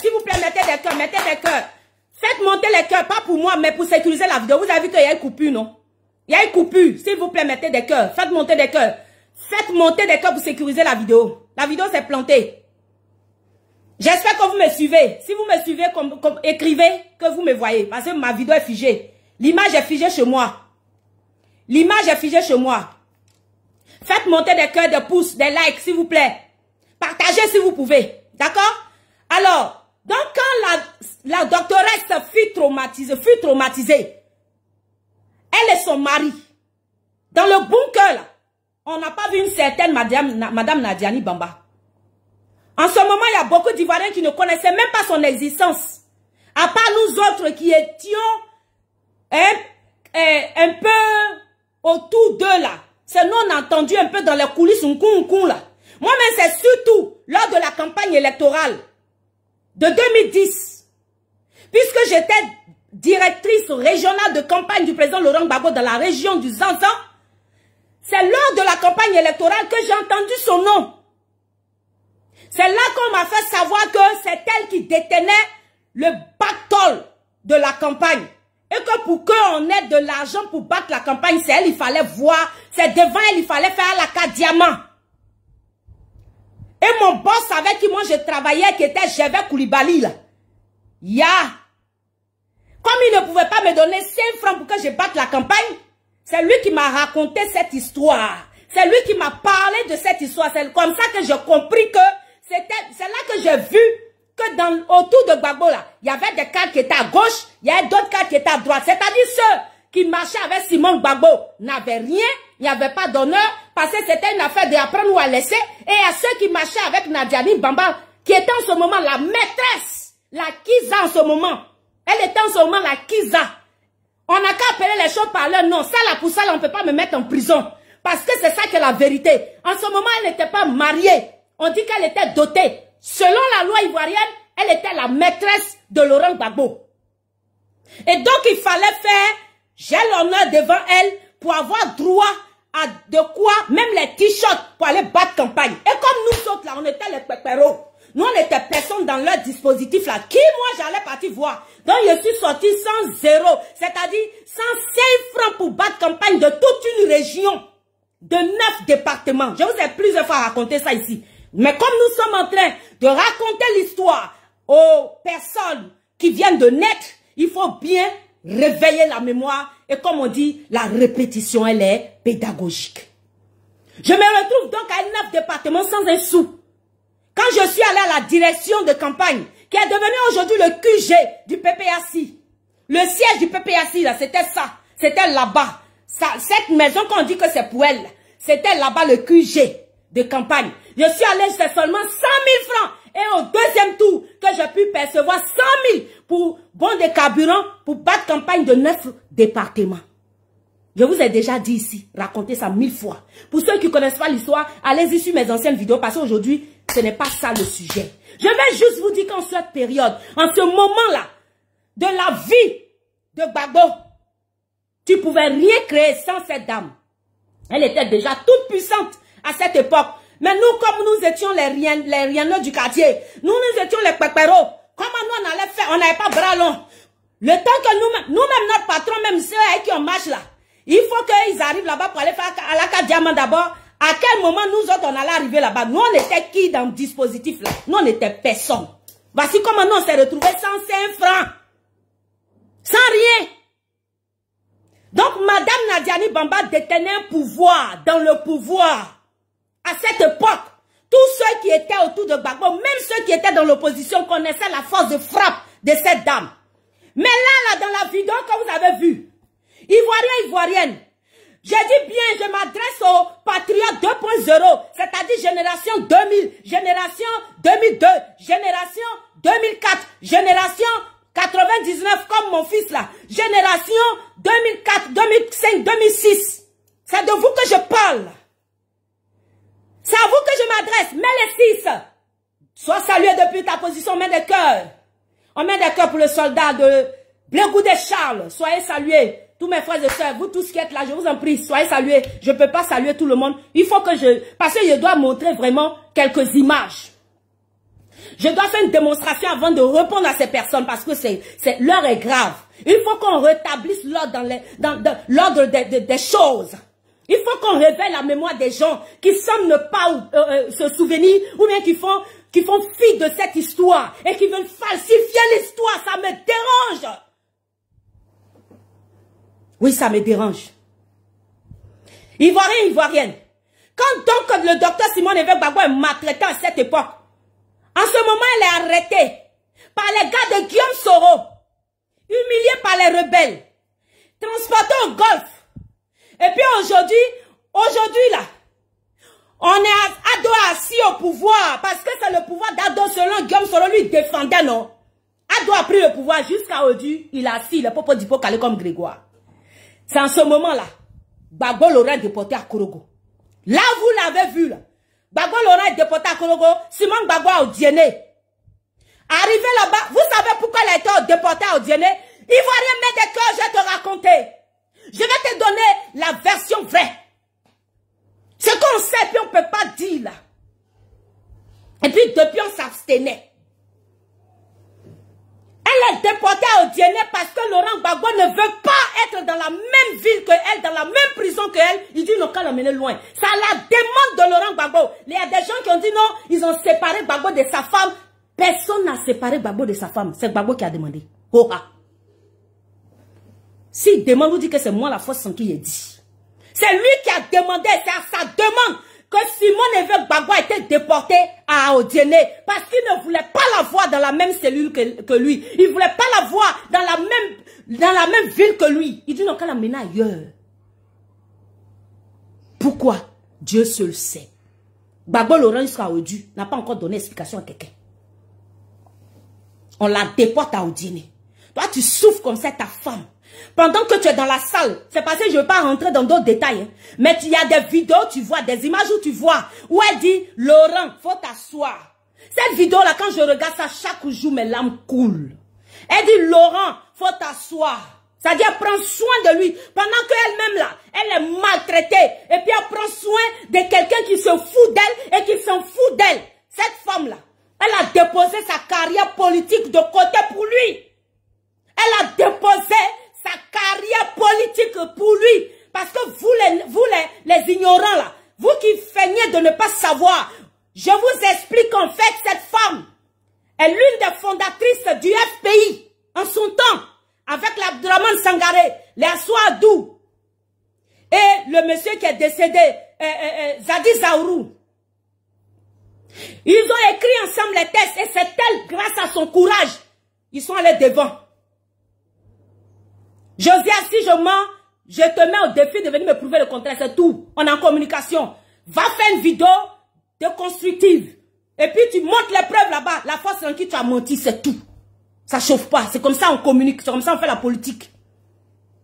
s'il vous plaît, mettez des cœurs. Faites monter les cœurs, pas pour moi, mais pour sécuriser la vidéo. Vous avez vu qu'il y a une coupure, non? Il y a une coupure. S'il vous plaît, mettez des cœurs. Faites monter des cœurs. Faites monter des cœurs pour sécuriser la vidéo. La vidéo s'est plantée. J'espère que vous me suivez. Si vous me suivez, écrivez que vous me voyez. Parce que ma vidéo est figée. L'image est figée chez moi. L'image est figée chez moi. Faites monter des cœurs, des pouces, des likes, s'il vous plaît. Partagez si vous pouvez. D'accord? Alors, donc quand la doctoresse fut traumatisée, elle et son mari, dans le bunker, là, on n'a pas vu une certaine Madame Nadiani Bamba. En ce moment, il y a beaucoup d'Ivoiriens qui ne connaissaient même pas son existence. À part nous autres qui étions un peu autour d'eux là. C'est nous on a entendu un peu dans les coulisses là. Moi-même, c'est surtout lors de la campagne électorale de 2010. Puisque j'étais directrice régionale de campagne du président Laurent Gbagbo dans la région du Zanzan. C'est lors de la campagne électorale que j'ai entendu son nom. C'est là qu'on m'a fait savoir que c'est elle qui détenait le pactole de la campagne. Et que pour qu'on ait de l'argent pour battre la campagne, c'est elle, il fallait voir. C'est devant elle, il fallait faire la carte diamant. Et mon boss avec qui moi je travaillais, qui était Gervais Koulibaly, là. Comme il ne pouvait pas me donner 5 francs pour que je batte la campagne, c'est lui qui m'a raconté cette histoire. C'est lui qui m'a parlé de cette histoire. C'est comme ça que j'ai compris que c'est là que j'ai vu que autour de Gbagbo, là, il y avait des cadres qui étaient à gauche, il y avait d'autres cadres qui étaient à droite. C'est-à-dire ceux qui marchaient avec Simon Gbagbo n'avaient rien, il n'y avait pas d'honneur, parce que c'était une affaire d'apprendre ou à laisser. Et à ceux qui marchaient avec Nadiani Bamba, qui était en ce moment la maîtresse, la Kiza en ce moment. Elle était en ce moment la Kiza. On n'a qu'à appeler les choses par leur nom. Ça, là, pour ça, là, on ne peut pas me mettre en prison. Parce que c'est ça qui est la vérité. En ce moment, elle n'était pas mariée. On dit qu'elle était dotée. Selon la loi ivoirienne, elle était la maîtresse de Laurent Gbagbo. Et donc, il fallait faire, j'ai l'honneur devant elle, pour avoir droit à de quoi, même les t-shirts, pour aller battre campagne. Et comme nous autres, là, on était les pépéros. Nous, on était personne dans leur dispositif, là. Qui, moi, j'allais partir voir. Donc, je suis sorti sans zéro. C'est-à-dire, sans 5 francs pour battre campagne de toute une région de 9 départements. Je vous ai plusieurs fois raconté ça ici. Mais comme nous sommes en train de raconter l'histoire aux personnes qui viennent de naître, il faut bien réveiller la mémoire. Et comme on dit, la répétition, elle est pédagogique. Je me retrouve donc à 9 départements sans un sou. Quand je suis allé à la direction de campagne, qui est devenue aujourd'hui le QG du PPAC, le siège du PPAC, là, c'était ça. C'était là-bas. Cette maison qu'on dit que c'est pour elle, c'était là-bas le QG de campagne. Je suis allé, c'est seulement 100 000 francs. Et au deuxième tour, que j'ai pu percevoir 100 000 pour bon de carburant pour battre campagne de 9 départements. Je vous ai déjà dit ici, racontez ça 1000 fois. Pour ceux qui ne connaissent pas l'histoire, allez-y sur mes anciennes vidéos parce qu'aujourd'hui, ce n'est pas ça le sujet. Je vais juste vous dire qu'en cette période, en ce moment-là, de la vie de Gbagbo, tu ne pouvais rien créer sans cette dame. Elle était déjà toute puissante à cette époque. Mais nous, comme nous étions les rieneux du quartier, nous étions les pépéros. Comment nous on allait faire? On n'avait pas bras longs. Le temps que nous-mêmes, notre patron, même ceux avec qui on marche là, il faut qu'ils arrivent là-bas pour aller faire à la carte diamant d'abord. À quel moment nous autres on allait arriver là-bas? Nous on était qui dans le dispositif là? Nous on était personne. Voici comment nous on s'est retrouvés sans 5 francs. Sans rien. Donc Madame Nadiani Bamba détenait un pouvoir dans le pouvoir. À cette époque, tous ceux qui étaient autour de Gbagbo, même ceux qui étaient dans l'opposition, connaissaient la force de frappe de cette dame. Mais là, dans la vidéo que vous avez vue, Ivoiriens, Ivoiriennes, j'ai dit bien, je m'adresse aux patriotes 2.0, c'est-à-dire génération 2000, génération 2002, génération 2004, génération 99 comme mon fils là, génération 2004, 2005, 2006. C'est de vous que je parle. C'est à vous que je m'adresse. Mets les 6. Sois salué depuis ta position, mets des cœurs. On met des cœurs pour le soldat de Blegoudé Charles. Soyez salués. Tous mes frères et sœurs, vous tous qui êtes là, je vous en prie, soyez salués. Je ne peux pas saluer tout le monde. Il faut que parce que je dois montrer vraiment quelques images. Je dois faire une démonstration avant de répondre à ces personnes parce que l'heure est grave. Il faut qu'on rétablisse l'ordre dans l'ordre des choses. Il faut qu'on réveille la mémoire des gens qui semblent ne pas se souvenir ou bien qui font fi de cette histoire et qui veulent falsifier l'histoire. Ça me dérange. Oui, ça me dérange. Ivoiriens, Ivoiriennes, Quand donc le docteur Simone Évêque Gbagbo est maltraité à cette époque, en ce moment, elle est arrêtée par les gars de Guillaume Soro, humiliée par les rebelles, transportée au Golfe. Et puis aujourd'hui là, on est Ado assis au pouvoir, parce que c'est le pouvoir d'Ado selon Guillaume Soro lui défendait, non? Ado a pris le pouvoir jusqu'à aujourd'hui, il a assis, le popo d'Ipo calé comme Grégoire. C'est en ce moment-là, Gbagbo l'aurait déporté à Korogo. Là, vous l'avez vu, là. Gbagbo l'aurait déporté à Korogo, Simone Gbagbo a Odiéné. Arrivé là-bas, vous savez pourquoi il a été déporté à Odiéné? Ivoirien, mets des cœurs, je vais te raconter. Je vais te donner la version vraie. Ce qu'on sait, puis on ne peut pas dire là. Et puis depuis, on s'abstenait. Elle est déportée à Odiéné parce que Laurent Gbagbo ne veut pas être dans la même ville qu'elle, dans la même prison qu'elle. Il dit non, qu'à l'emmener loin. C'est la demande de Laurent Gbagbo. Il y a des gens qui ont dit non, ils ont séparé Gbagbo de sa femme. Personne n'a séparé Gbagbo de sa femme. C'est Gbagbo qui a demandé. Oh, ah. S'il demande, vous dites que c'est moi la force sans qui il dit. C'est lui qui a demandé, c'est à sa demande que Simone Évêque Gbagbo a été déporté à Odiéné parce qu'il ne voulait pas la voir dans la même cellule que lui. Il ne voulait pas la voir dans la même ville que lui. Il dit non, qu'elle l'amène ailleurs. Pourquoi? Dieu seul sait. Gbagbo Laurent jusqu'à aujourd'hui n'a pas encore donné explication à quelqu'un. On la déporte à Odiéné. Toi, tu souffres comme ça ta femme. Pendant que tu es dans la salle, c'est parce que je ne veux pas rentrer dans d'autres détails. Hein. Mais il y a des vidéos, tu vois, des images où tu vois, où elle dit, Laurent, faut t'asseoir. Cette vidéo-là, quand je regarde ça, chaque jour, mes larmes coulent. Elle dit, Laurent, faut t'asseoir. C'est-à-dire, elle prend soin de lui. Pendant qu'elle-même, là, elle est maltraitée. Et puis, elle prend soin de quelqu'un qui se fout d'elle et qui s'en fout d'elle. Cette femme-là, elle a déposé sa carrière politique de côté pour lui. Elle a déposé sa carrière politique pour lui. Parce que vous les ignorants là, vous qui feignez de ne pas savoir, je vous explique en fait cette femme est l'une des fondatrices du FPI en son temps, avec l'Abdourahmane Sangaré, les Assouadou et le monsieur qui est décédé, Zadi Zaourou. Ils ont écrit ensemble les textes et c'est elle, grâce à son courage, ils sont allés devant. Josias, si je mens, je te mets au défi de venir me prouver le contraire, c'est tout. On est en communication. Va faire une vidéo déconstructive. Et puis tu montres les preuves là-bas. La force en qui tu as menti, c'est tout. Ça chauffe pas. C'est comme ça on communique. C'est comme ça on fait la politique.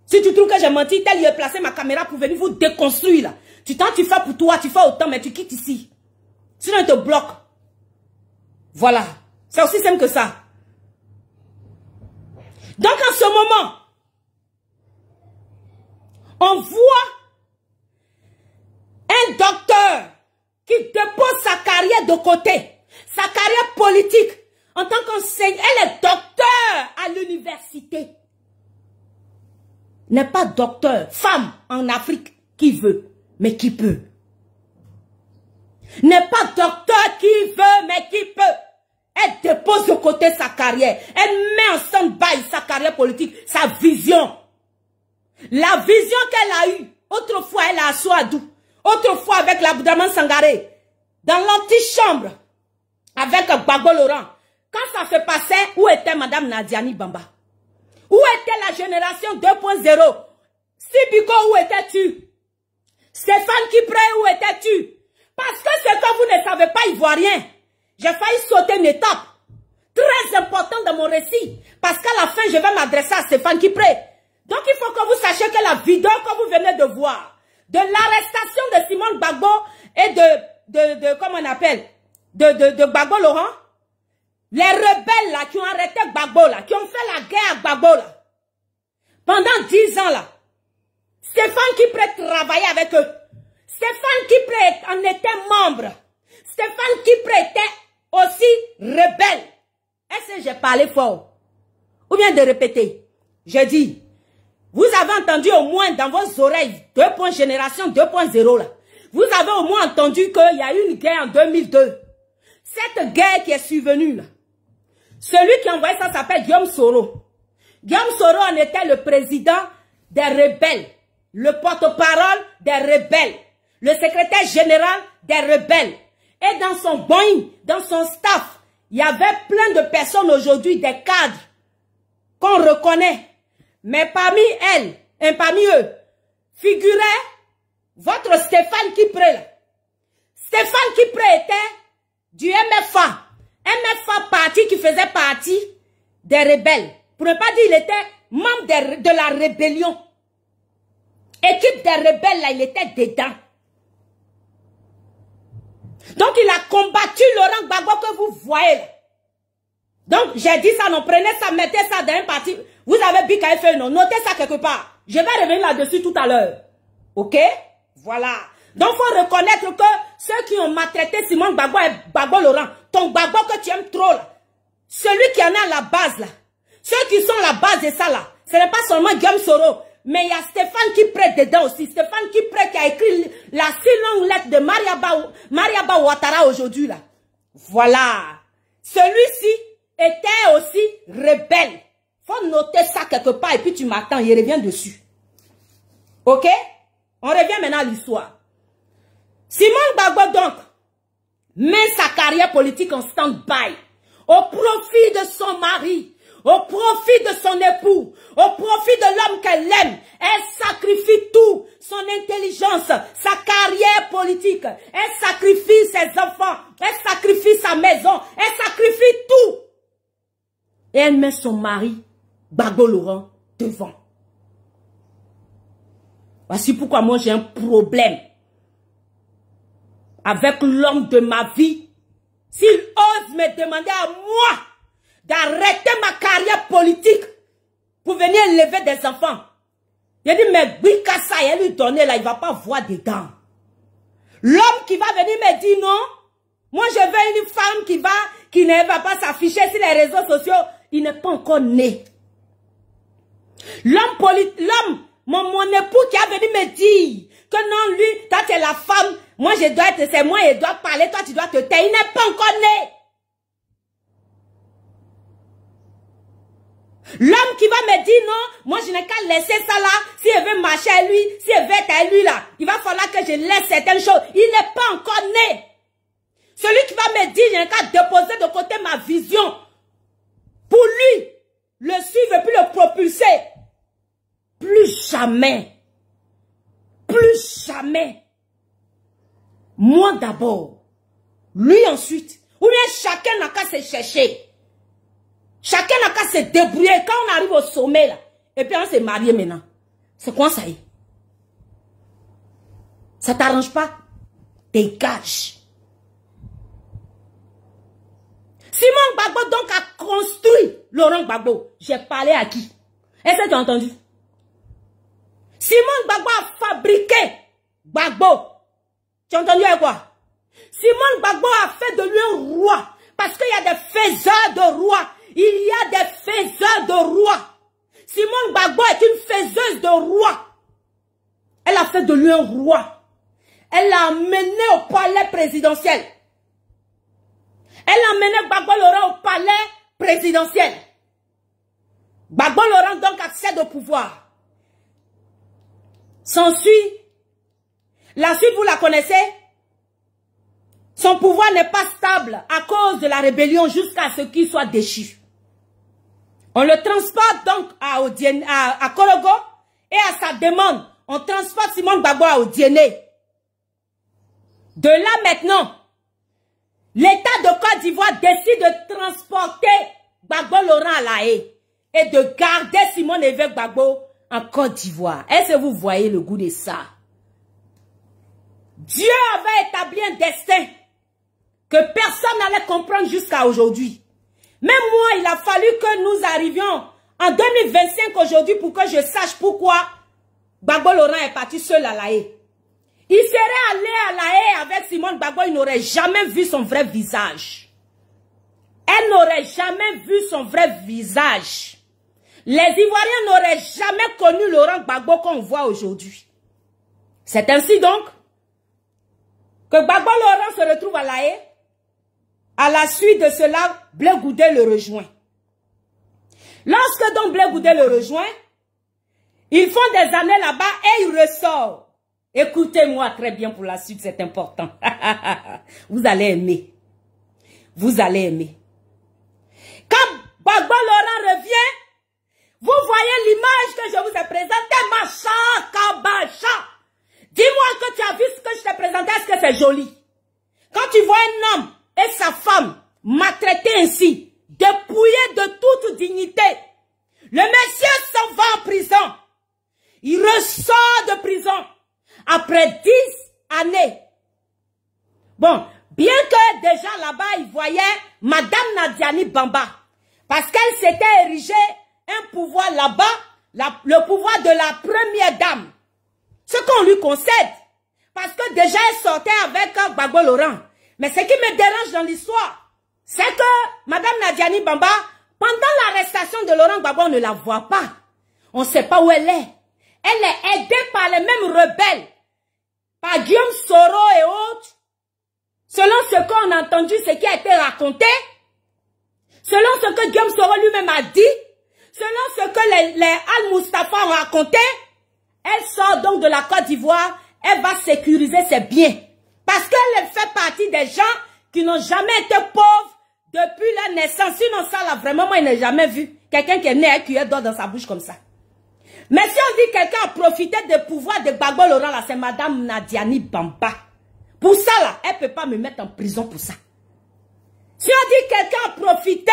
Si tu trouves que j'ai menti, tel il a placé ma caméra pour venir vous déconstruire là. Tu fais pour toi, tu fais autant, mais tu quittes ici. Sinon il te bloque. Voilà. C'est aussi simple que ça. Donc en ce moment, on voit un docteur qui dépose sa carrière de côté, sa carrière politique, en tant qu'enseignante. Elle est docteur à l'université. N'est pas docteur, femme en Afrique qui veut, mais qui peut. N'est pas docteur qui veut, mais qui peut. Elle dépose de côté sa carrière. Elle met en stand-by sa carrière politique, sa vision. La vision qu'elle a eue, autrefois elle a à Souadou, autrefois avec l'Abdourahmane Sangaré, dans l'antichambre, avec Gbagbo Laurent. Quand ça se passait, où était Madame Nadiani Bamba? Où était la génération 2.0? Sibiko, où étais-tu? Stéphane Kipré, où étais-tu? Parce que c'est que vous ne savez pas ivoirien. J'ai failli sauter une étape très importante dans mon récit. Parce qu'à la fin, je vais m'adresser à Stéphane Kipré. Donc, il faut que vous sachiez que la vidéo que vous venez de voir, de l'arrestation de Simone Gbagbo et comment on appelle, de Gbagbo Laurent, les rebelles là, qui ont arrêté Gbagbo là, qui ont fait la guerre à Gbagbo là, pendant 10 ans là, Stéphane Kipré travaillait avec eux. Stéphane Kipré en était membre. Stéphane Kipré était aussi rebelle. Est-ce que j'ai parlé fort? Ou bien de répéter? Je dis, vous avez entendu au moins dans vos oreilles, génération 2.0 là. Vous avez au moins entendu qu'il y a eu une guerre en 2002. Cette guerre qui est survenue là. Celui qui a envoyé ça s'appelle Guillaume Soro. Guillaume Soro en était le président des rebelles. Le porte-parole des rebelles. le secrétaire général des rebelles. Et dans son Boeing, dans son staff, il y avait plein de personnes aujourd'hui, des cadres, qu'on reconnaît. Mais parmi elles, et parmi eux, figurait votre Stéphane Kipré là. Stéphane Kipré était du MFA. MFA parti qui faisait partie des rebelles. Pour ne pas dire il était membre de la rébellion. Équipe des rebelles là, il était dedans. Donc il a combattu Laurent Gbagbo que vous voyez là. Donc j'ai dit ça, non, prenez ça, mettez ça dans un parti. Vous avez Bikaï fait non, notez ça quelque part. Je vais revenir là-dessus tout à l'heure. Ok? Voilà. Donc, il faut reconnaître que ceux qui ont maltraité Simon Gbagbo et Gbagbo Laurent, ton Gbagbo que tu aimes trop là, celui qui en est à la base là, ceux qui sont à la base de ça là, ce n'est pas seulement Guillaume Soro, mais il y a Stéphane Kipré dedans aussi. Stéphane Kipré qui a écrit la si longue lettre de Mariaba Ouattara aujourd'hui là. Voilà. Celui-ci était aussi rebelle. Faut noter ça quelque part et puis tu m'attends, il revient dessus. Ok? On revient maintenant à l'histoire. Simon Gbagbo donc met sa carrière politique en stand-by au profit de son mari, au profit de son époux, au profit de l'homme qu'elle aime. Elle sacrifie tout, son intelligence, sa carrière politique. Elle sacrifie ses enfants, elle sacrifie sa maison, elle sacrifie tout. Et elle met son mari, Gbagbo Laurent, devant. Voici pourquoi moi j'ai un problème avec l'homme de ma vie. S'il ose me demander à moi d'arrêter ma carrière politique pour venir élever des enfants, il dit, mais Bikassa, elle lui donner là, il ne va pas voir dedans. L'homme qui va venir me dire non, moi je veux une femme qui ne va pas s'afficher sur les réseaux sociaux, il n'est pas encore né. Mon époux qui a venu me dire que non, lui, toi tu es la femme, moi je dois être, c'est moi, je dois parler, toi tu dois te taire, il n'est pas encore né. L'homme qui va me dire non, moi je n'ai qu'à laisser ça là, si elle veut marcher à lui, si elle veut être à lui là, il va falloir que je laisse certaines choses, il n'est pas encore né. Celui qui va me dire, je n'ai qu'à déposer de côté ma vision, pour lui, le suivre et puis le propulser. Plus jamais. Plus jamais. Moi d'abord. Lui ensuite. Ou bien chacun n'a qu'à se chercher. Chacun n'a qu'à se débrouiller. Quand on arrive au sommet là. Et puis on s'est marié maintenant. C'est quoi ça y est? Ça t'arrange pas? Dégage. Simon Gbagbo donc a construit Laurent Gbagbo. J'ai parlé à qui? Est-ce que tu as entendu? Simon Gbagbo a fabriqué Gbagbo. Tu as entendu avec quoi? Simon Gbagbo a fait de lui un roi. Parce qu'il y a des faiseurs de rois. Il y a des faiseurs de rois. Simon Gbagbo est une faiseuse de rois. Elle a fait de lui un roi. Elle l'a amené au palais présidentiel. Elle a amené Gbagbo Laurent au palais présidentiel. Gbagbo Laurent donc accède au pouvoir. S'ensuit, la suite vous la connaissez. Son pouvoir n'est pas stable à cause de la rébellion jusqu'à ce qu'il soit déchu. On le transporte donc à Korogo et à sa demande, on transporte Simon Gbagbo à Odiéné. De là maintenant, l'État de Côte d'Ivoire décide de transporter Gbagbo Laurent à La Haye et de garder Simon Évêque Gbagbo en Côte d'Ivoire. Est-ce que vous voyez le goût de ça? Dieu avait établi un destin que personne n'allait comprendre jusqu'à aujourd'hui. Même moi, il a fallu que nous arrivions en 2025 aujourd'hui pour que je sache pourquoi Gbagbo Laurent est parti seul à La Haye. Il serait allé à La Haye avec Simon Gbagbo, il n'aurait jamais vu son vrai visage. Elle n'aurait jamais vu son vrai visage. Les Ivoiriens n'auraient jamais connu Laurent Gbagbo qu'on voit aujourd'hui. C'est ainsi donc que Gbagbo Laurent se retrouve à La Haye. À la suite de cela, Blé Goudé le rejoint. Lorsque donc Blé Goudé le rejoint, ils font des années là-bas et il ressort. Écoutez-moi très bien pour la suite, c'est important. Vous allez aimer. Vous allez aimer. Quand Gbagbo Laurent revient, vous voyez l'image que je vous ai présentée, Macha Kabacha. Dis-moi que tu as vu ce que je t'ai présenté, est-ce que c'est joli? Quand tu vois un homme et sa femme maltraités ainsi, dépouillés de toute dignité, le monsieur s'en va en prison. Il ressort de prison après 10 années. Bon, bien que déjà là-bas, il voyait Madame Nadiani Bamba, parce qu'elle s'était érigée un pouvoir là-bas, le pouvoir de la première dame. Ce qu'on lui concède, parce que déjà elle sortait avec Gbagbo Laurent. Mais ce qui me dérange dans l'histoire, c'est que Madame Nadiani Bamba, pendant l'arrestation de Laurent Gbagbo, on ne la voit pas. On ne sait pas où elle est. Elle est aidée par les mêmes rebelles, par Guillaume Soro et autres. Selon ce qu'on a entendu, ce qui a été raconté, selon ce que Guillaume Soro lui-même a dit, selon ce que les Al-Mustafa ont raconté, elle sort donc de la Côte d'Ivoire, elle va sécuriser ses biens. Parce qu'elle fait partie des gens qui n'ont jamais été pauvres depuis leur naissance. Sinon ça là, vraiment, moi, je n'ai jamais vu quelqu'un qui est né avec cuillère d'or dans sa bouche comme ça. Mais si on dit quelqu'un a profité des pouvoirs de Gbagbo Laurent, là, c'est Madame Nadiani Bamba. Pour ça, là, elle ne peut pas me mettre en prison pour ça. Si on dit quelqu'un a profité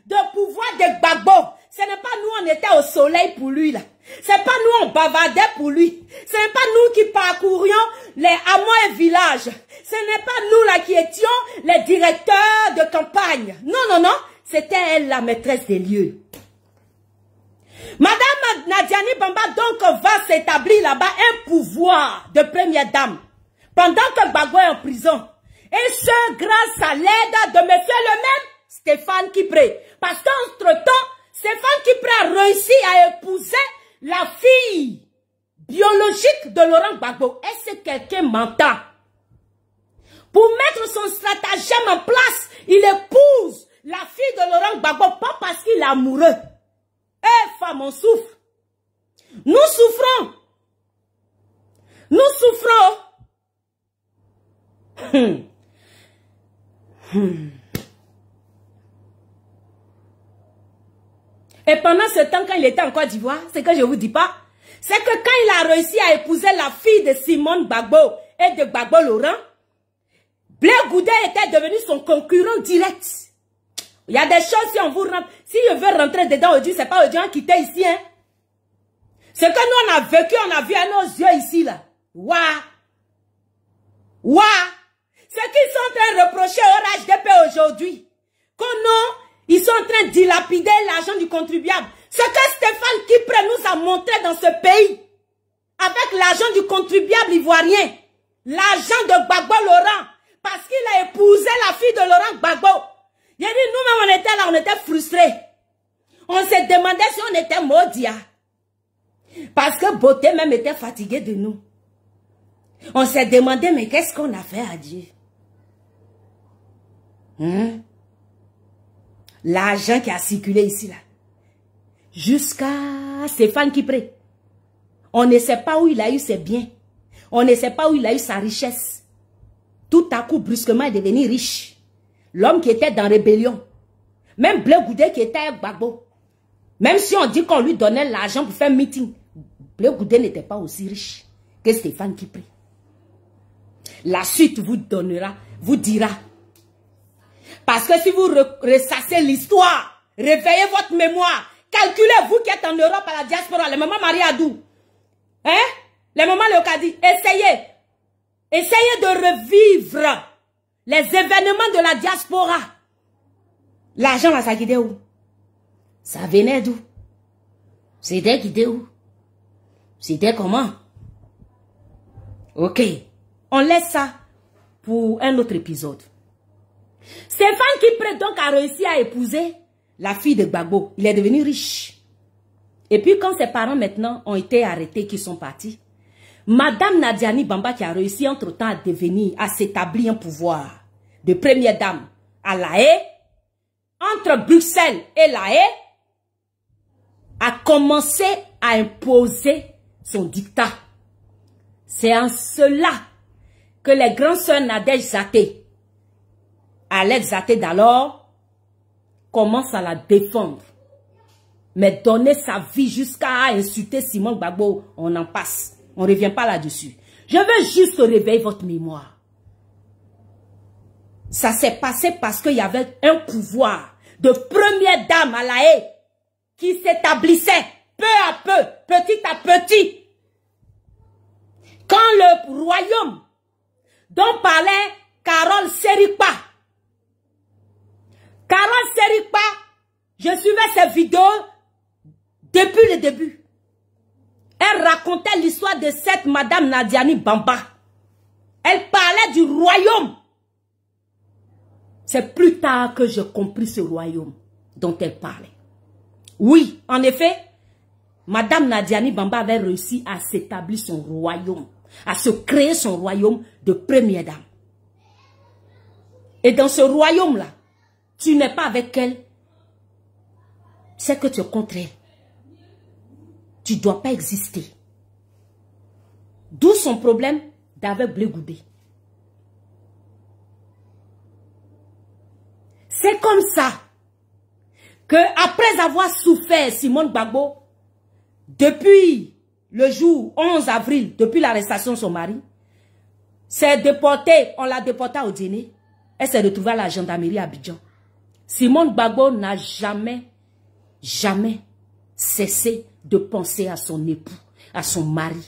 de pouvoir de Gbagbo, ce n'est pas nous, on était au soleil pour lui, là. C'est pas nous, on bavardait pour lui. Ce n'est pas nous qui parcourions les hameaux et villages. Ce n'est pas nous, là, qui étions les directeurs de campagne. Non, non, non. C'était elle, la maîtresse des lieux. Madame Nadiani Bamba, donc, va s'établir là-bas un pouvoir de première dame. Pendant que Gbagbo est en prison. Et ce, grâce à l'aide de monsieur le même, Stéphane Kipré. Parce qu'entre-temps, Stéphane Kipré a réussi à épouser la fille biologique de Laurent Gbagbo. Est-ce que quelqu'un m'entend? Pour mettre son stratagème en place, il épouse la fille de Laurent Gbagbo, pas parce qu'il est amoureux. Eh, femme, on souffre. Nous souffrons. Nous souffrons. Et pendant ce temps, quand il était en Côte d'Ivoire, c'est que je ne vous dis pas, c'est que quand il a réussi à épouser la fille de Simone Gbagbo et de Gbagbo Laurent, Blaise Goudet était devenu son concurrent direct. Il y a des choses, si on vous rentre, si je veux rentrer dedans aujourd'hui, c'est pas aujourd'hui quitter ici, hein. Ce que nous on a vécu, on a vu à nos yeux ici, là. Waouh! Waouh! Ce qu'ils sont en train de reprocher au RHDP aujourd'hui, que non, ils sont en train de dilapider l'argent du contribuable. Ce que Stéphane Kipré nous a montré dans ce pays, avec l'argent du contribuable ivoirien, l'argent de Gbagbo Laurent, parce qu'il a épousé la fille de Laurent Gbagbo. Il a dit, nous-mêmes, on était là, on était frustrés. On se demandait si on était maudits. Parce que Beauté même était fatigué de nous. On s'est demandé, mais qu'est-ce qu'on a fait à Dieu? L'argent qui a circulé ici, là. Jusqu'à Stéphane Kipré. On ne sait pas où il a eu ses biens. On ne sait pas où il a eu sa richesse. Tout à coup, brusquement, il est devenu riche. L'homme qui était dans rébellion. Même Blaise Goudet qui était avec Gbagbo. Même si on dit qu'on lui donnait l'argent pour faire un meeting, Blaise Goudet n'était pas aussi riche que Stéphane Kipré. La suite vous donnera, vous dira. Parce que si vous ressassez l'histoire, réveillez votre mémoire, calculez vous qui êtes en Europe à la diaspora, les mamans Marie Adou, hein? Les mamans Léocadie, essayez de revivre les événements de la diaspora. L'argent là, ça quittait où? Ça venait d'où? C'était quitté où? C'était comment? Ok. On laisse ça pour un autre épisode. Stéphane Kipré donc a réussi à épouser la fille de Gbagbo. Il est devenu riche. Et puis quand ses parents maintenant ont été arrêtés, qui sont partis, Madame Nadiani Bamba qui a réussi entre-temps à devenir, à s'établir un pouvoir de première dame à La Haye, entre Bruxelles et La Haye, a commencé à imposer son dictat. C'est en cela que les grandes sœurs Nadège Zaté, Alette Zaté d'alors, commencent à la défendre. Mais donner sa vie jusqu'à insulter Simone Gbagbo, on en passe. On ne revient pas là-dessus. Je veux juste réveiller votre mémoire. Ça s'est passé parce qu'il y avait un pouvoir de première dame à La Haye qui s'établissait peu à peu, petit à petit. Quand le royaume dont parlait Carole Seripa, je suivais ses vidéos depuis le début. Elle racontait l'histoire de cette madame Nadiani Bamba. Elle parlait du royaume. C'est plus tard que j'ai compris ce royaume dont elle parlait. Oui, en effet, madame Nadiani Bamba avait réussi à s'établir son royaume, à se créer son royaume de première dame. Et dans ce royaume-là, tu n'es pas avec elle, c'est que tu es contre elle. Tu ne dois pas exister. D'où son problème d'avec Blé Goubé. C'est comme ça que après avoir souffert Simone Gbagbo, depuis le jour 11 avril, depuis l'arrestation de son mari, s'est déportée, on l'a déportée au dîner, elle s'est retrouvée à la gendarmerie à Abidjan. Simone Gbagbo n'a jamais cessé de penser à son époux, à son mari.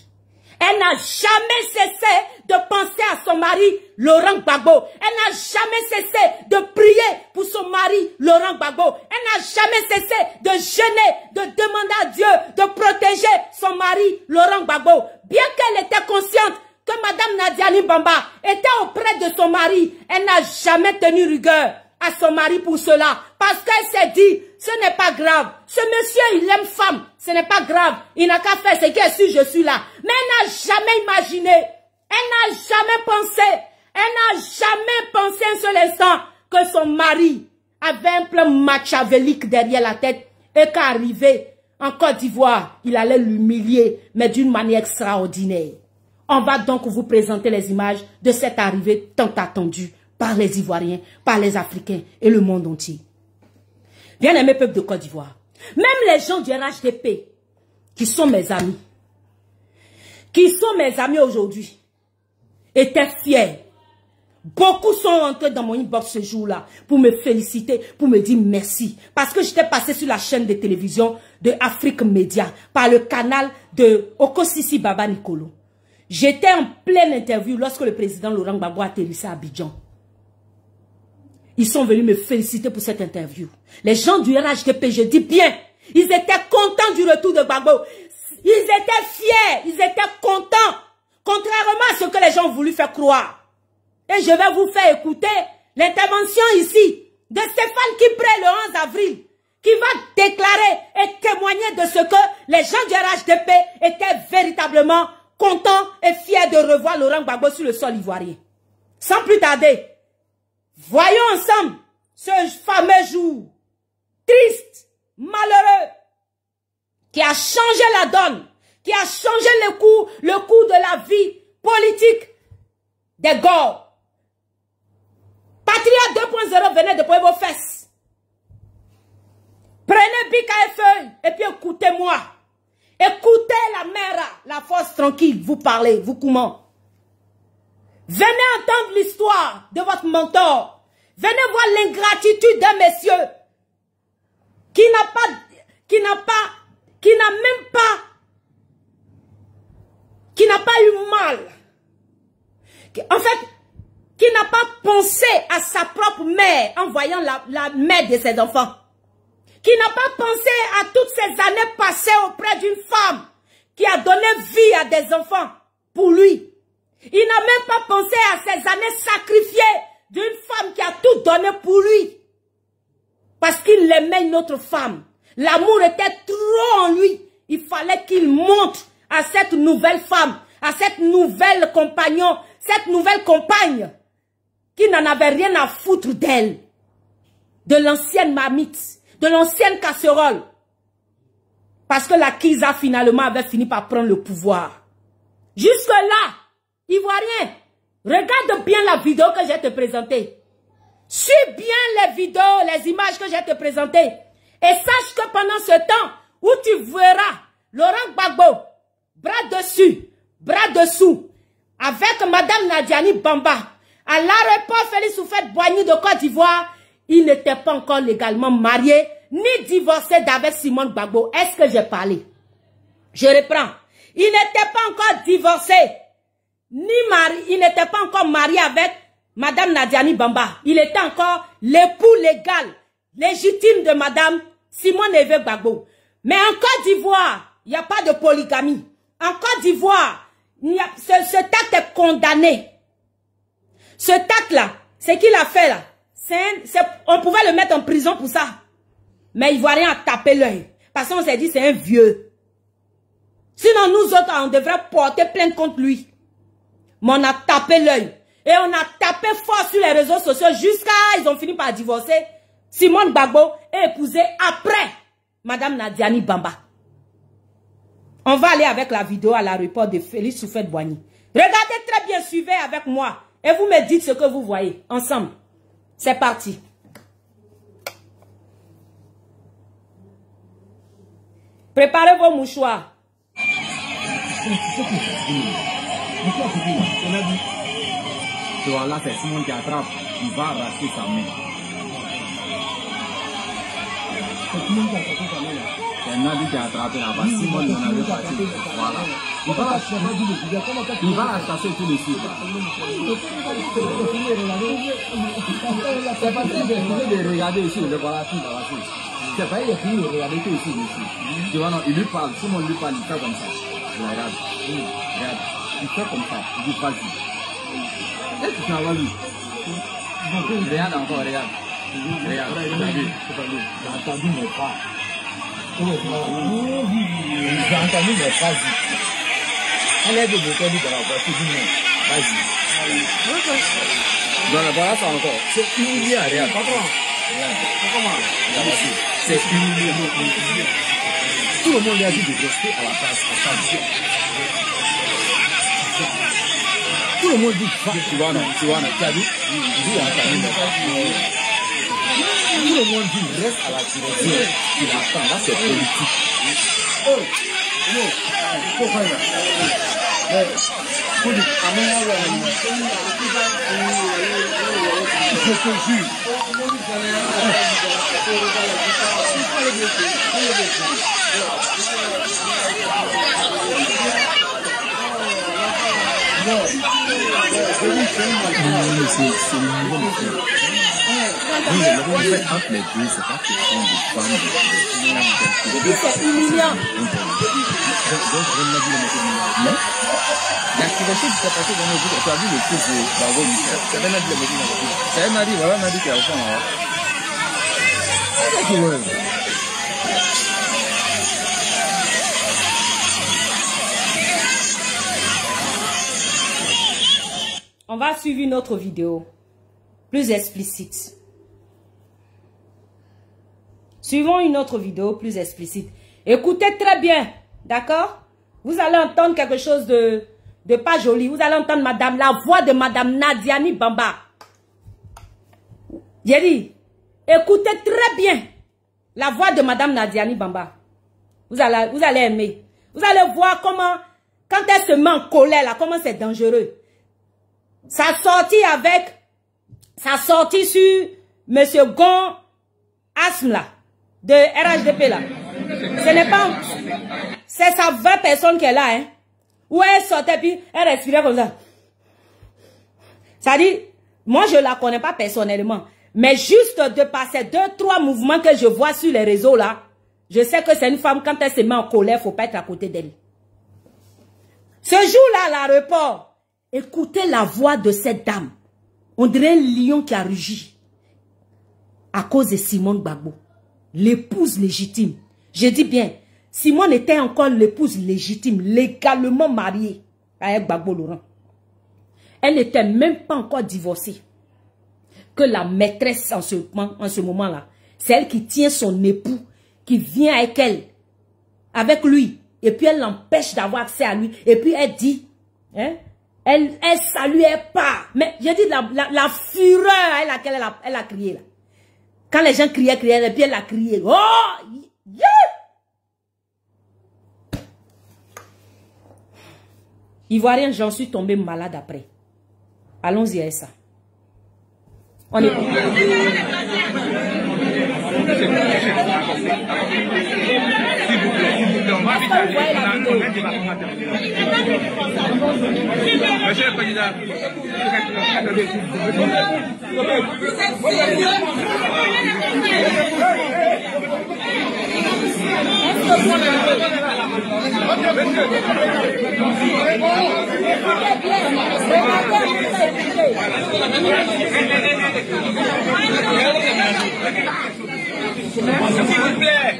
Elle n'a jamais cessé de penser à son mari, Laurent Gbagbo. Elle n'a jamais cessé de prier pour son mari, Laurent Gbagbo. Elle n'a jamais cessé de jeûner, de demander à Dieu de protéger son mari, Laurent Gbagbo. Bien qu'elle était consciente que Madame Nadiani Bamba était auprès de son mari, elle n'a jamais tenu rigueur à son mari pour cela. Parce qu'elle s'est dit, ce n'est pas grave. Ce monsieur, il aime femme. Ce n'est pas grave. Il n'a qu'à faire ce qu'il est sûr, je suis là. Mais elle n'a jamais imaginé. Elle n'a jamais pensé. Elle n'a jamais pensé un seul instant que son mari avait un plan machiavélique derrière la tête et qu'arrivé en Côte d'Ivoire, il allait l'humilier, mais d'une manière extraordinaire. On va donc vous présenter les images de cette arrivée tant attendue par les Ivoiriens, par les Africains et le monde entier. Bien-aimé peuple de Côte d'Ivoire, même les gens du RHDP, qui sont mes amis aujourd'hui, étaient fiers. Beaucoup sont entrés dans mon inbox ce jour-là pour me féliciter, pour me dire merci. Parce que j'étais passé sur la chaîne de télévision de Afrique Média, par le canal de Okosisi Baba Nicolo. J'étais en pleine interview lorsque le président Laurent Gbagbo atterrissait à Abidjan. Ils sont venus me féliciter pour cette interview. Les gens du RHDP, je dis bien, ils étaient contents du retour de Gbagbo. Ils étaient fiers, ils étaient contents. Contrairement à ce que les gens ont voulu faire croire. Et je vais vous faire écouter l'intervention ici de Stéphane Kipré le 11 avril, qui va déclarer et témoigner de ce que les gens du RHDP étaient véritablement contents et fiers de revoir Laurent Gbagbo sur le sol ivoirien. Sans plus tarder, voyons ensemble ce fameux jour triste, malheureux, qui a changé la donne, qui a changé le cours de la vie politique des Gaules. Patria 2.0, venez de poser vos fesses. Prenez bic et feuille et puis écoutez-moi. Écoutez la mère, la force tranquille, vous parlez, vous comment. Venez entendre l'histoire de votre mentor. Venez voir l'ingratitude d'un monsieur qui n'a pas eu mal. En fait, qui n'a pas pensé à sa propre mère en voyant la mère de ses enfants. Qui n'a pas pensé à toutes ces années passées auprès d'une femme qui a donné vie à des enfants pour lui. Il n'a même pas pensé à ces années sacrifiées d'une femme qui a tout donné pour lui. Parce qu'il aimait une autre femme. L'amour était trop en lui. Il fallait qu'il montre à cette nouvelle femme, à cette nouvelle compagnon, cette nouvelle compagne, qui n'en avait rien à foutre d'elle, de l'ancienne marmite, de l'ancienne casserole. Parce que la Kiza finalement avait fini par prendre le pouvoir. Jusque-là, Ivoirien, regarde bien la vidéo que je vais te présenter. Suis bien les vidéos, les images que je vais te présenter. Et sache que pendant ce temps où tu verras Laurent Gbagbo, bras dessus, bras dessous, avec Madame Nadiani Bamba, à l'aéroport Félix Houphouët-Boigny de Côte d'Ivoire, il n'était pas encore légalement marié, ni divorcé d'avec Simone Gbagbo. Est-ce que j'ai parlé? Je reprends. Il n'était pas encore divorcé, ni marié, il n'était pas encore marié avec Madame Nadiani Bamba. Il était encore l'époux légal, légitime de Madame Simone Gbagbo. Mais en Côte d'Ivoire, il n'y a pas de polygamie. En Côte d'Ivoire, ce acte est condamné. Ce acte-là, ce qu'il a fait là, on pouvait le mettre en prison pour ça. Mais Ivoirien a tapé l'œil. Parce qu'on s'est dit c'est un vieux. Sinon nous autres, on devrait porter plainte contre lui. Mais on a tapé l'œil. Et on a tapé fort sur les réseaux sociaux jusqu'à ils ont fini par divorcer. Simone Gbagbo est épousée après Madame Nadiani Bamba. On va aller avec la vidéo à l'aéroport de Félix Houphouët-Boigny. Regardez très bien, suivez avec moi. Et vous me dites ce que vous voyez. Ensemble. C'est parti. Préparez vos mouchoirs. Là, c'est Simon qui attrape, il va arracher sa main. C'est Nadi qui a attrapé là-bas, Simon il en avait parti. Voilà. Il va la chasser tout de suite. C'est pas très bien de regarder ici, le voilà tout là-bas. C'est pas il est fini de regarder tout ici. Tu vois, non, il lui parle, Simon lui parle, il fait comme ça. Regarde, regarde, il fait comme ça, il dit vas-y. Qu'est-ce que tu as vu? Regarde encore, regarde. Regarde, j'ai entendu mes pas. J'ai entendu mes phrases. Elle est de l'auteur de la voiture du monde. Vas-y. Dans le bras, ça encore. C'est humiliant, regarde. C'est humiliant. Tout le monde lui a dit de rester à la place, à sa vie. Tout le monde dit, tu vois, non, tu as vu? Tout le monde dit, reste à la direction. Il attend, là c'est politique. Je te jure. C'est humiliant. L'activation qui s'est passée dans nos villes, tu as vu le coup de Bago Michel. C'est un Nadi qui c'est un Nadi, voilà Nadi qui est au fond là. C'est quoi? On va suivre une autre vidéo, plus explicite. Suivons une autre vidéo plus explicite. Écoutez très bien, d'accord? Vous allez entendre quelque chose de pas joli. Vous allez entendre la voix de Madame Nadiani Bamba. J'ai dit, écoutez très bien la voix de Madame Nadiani Bamba. Vous allez aimer. Vous allez voir comment, quand elle se met en colère, là, comment c'est dangereux. Sa sortie sur M. Gon Asm là, de RHDP là. Ce n'est pas, c'est sa 20 personnes qu'elle a, hein. Où elle sortait puis elle respirait comme ça. Ça dit, moi je la connais pas personnellement, mais juste de par ces 2-3 mouvements que je vois sur les réseaux là, je sais que c'est une femme, quand elle se met en colère, faut pas être à côté d'elle. Ce jour-là à l'aéroport, écoutez la voix de cette dame. On dirait un lion qui a rugi. À cause de Simone Gbagbo. L'épouse légitime. Je dis bien, Simone était encore l'épouse légitime, légalement mariée avec Gbagbo Laurent. Elle n'était même pas encore divorcée. Que la maîtresse en ce moment-là, c'est elle qui tient son époux, qui vient avec elle, avec lui. Et puis elle l'empêche d'avoir accès à lui. Et puis elle dit, hein, Elle saluait pas. Mais j'ai dit la fureur à laquelle elle a crié là. Quand les gens criaient, et puis elle a crié. Oh! Yeah! Ivoirien, j'en suis tombé malade après. Allons-y à ça. On est... Monsieur le Président. S'il vous plaît.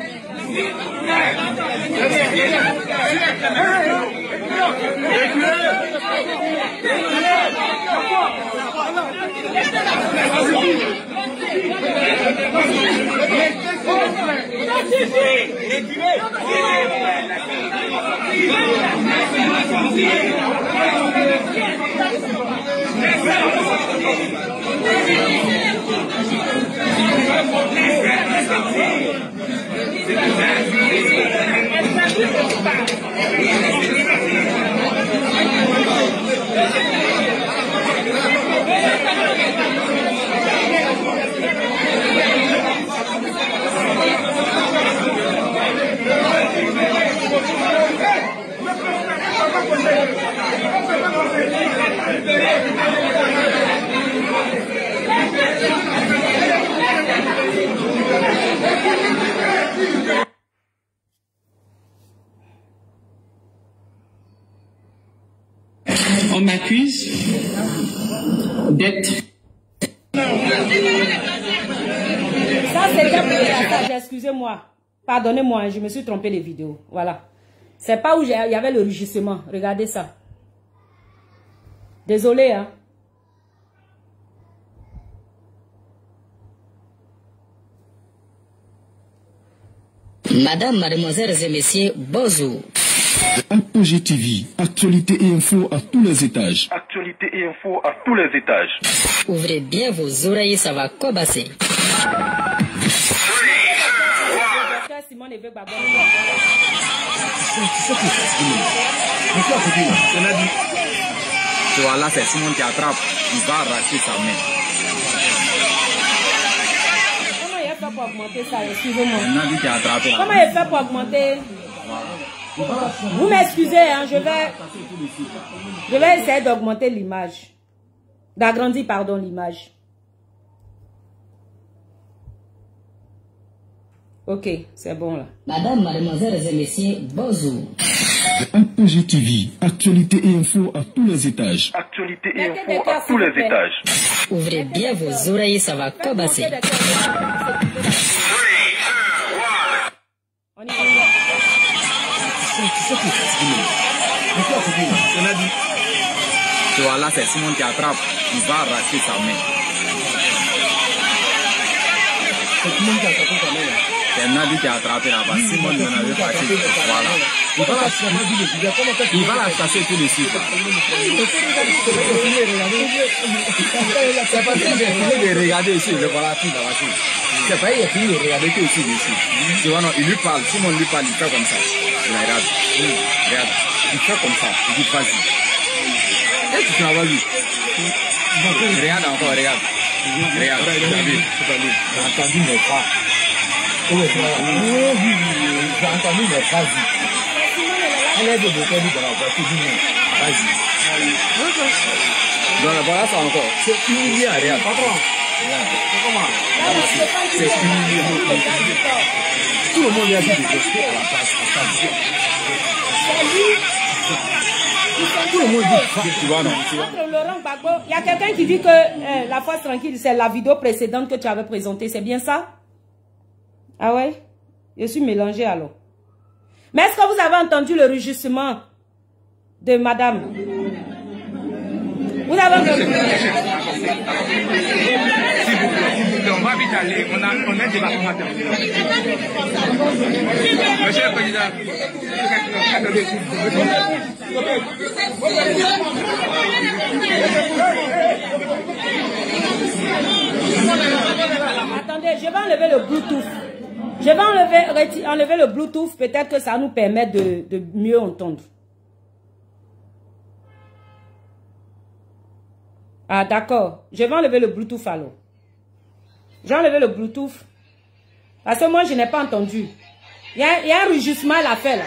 On m'accuse d'être... Ça, c'était pour le passage, excusez-moi. Pardonnez-moi, je me suis trompé les vidéos. Voilà. C'est pas où il y avait le rugissement. Regardez ça. Désolé, hein. Madame, mademoiselles et messieurs, bonjour. Apogée TV, actualité et info à tous les étages. Actualité et info à tous les étages. Ouvrez bien vos oreilles, ça va cobasser. Voilà, c'est Simon qui attrape. Il va arracher sa main. Comment il a fait pour augmenter ça? Excusez-moi. Comment il a fait pour augmenter? Vous m'excusez, hein, je vais essayer d'augmenter l'image. D'agrandir, pardon, l'image. Ok, c'est bon là. Madame, mademoiselles et messieurs, bonjour. Apogée TV, actualité et info à tous les étages. Actualité et info à tous les étages. Ouvrez bien vos oreilles, ça va cobasser. On y va. Voilà, c'est Simon qui attrape. Il va arracher sa main. C'est Simon qui a attrapé sa main. C'est Nadi qui a attrapé là-bas. Simon ne l'avait pas dit. Voilà. Il va la chasser tout de suite. C'est pas qu'il a fini de regarder ici. Le voilà tout là-bas. C'est pas qu'il a fini de regarder que ici. Tu vois, non, il lui parle. Simon lui parle, il fait comme ça. Il regarde. Regarde. Il fait comme ça. Il dit vas-y. Est-ce que tu vas lui? Regarde encore, regarde. Regarde. J'ai entendu mes pas. J'ai entendu mes phrases. Elle est de l'hôtel de la voiture. Vas-y. Donc voilà ça encore. C'est humiliant, regarde. C'est humiliant. Tout le monde vient de rester à la place. Tout le monde dit, tu vois, non? Laurent Gbagbo, il y a quelqu'un qui dit que la force tranquille, c'est la vidéo précédente que tu avais présentée. C'est bien ça? Ah ouais? Je suis mélangée alors. Mais est-ce que vous avez entendu le rugissement de madame? Vous avez entendu? S'il vous plaît, on va vite aller. On a un débat. Monsieur le Président. enlever le Bluetooth. Je vais enlever le Bluetooth. Peut-être que ça nous permet de mieux entendre. Ah, d'accord. Je vais enlever le Bluetooth alors. J'ai enlevé le Bluetooth. Parce que moi, je n'ai pas entendu. Il y a un rugissement à la fin là.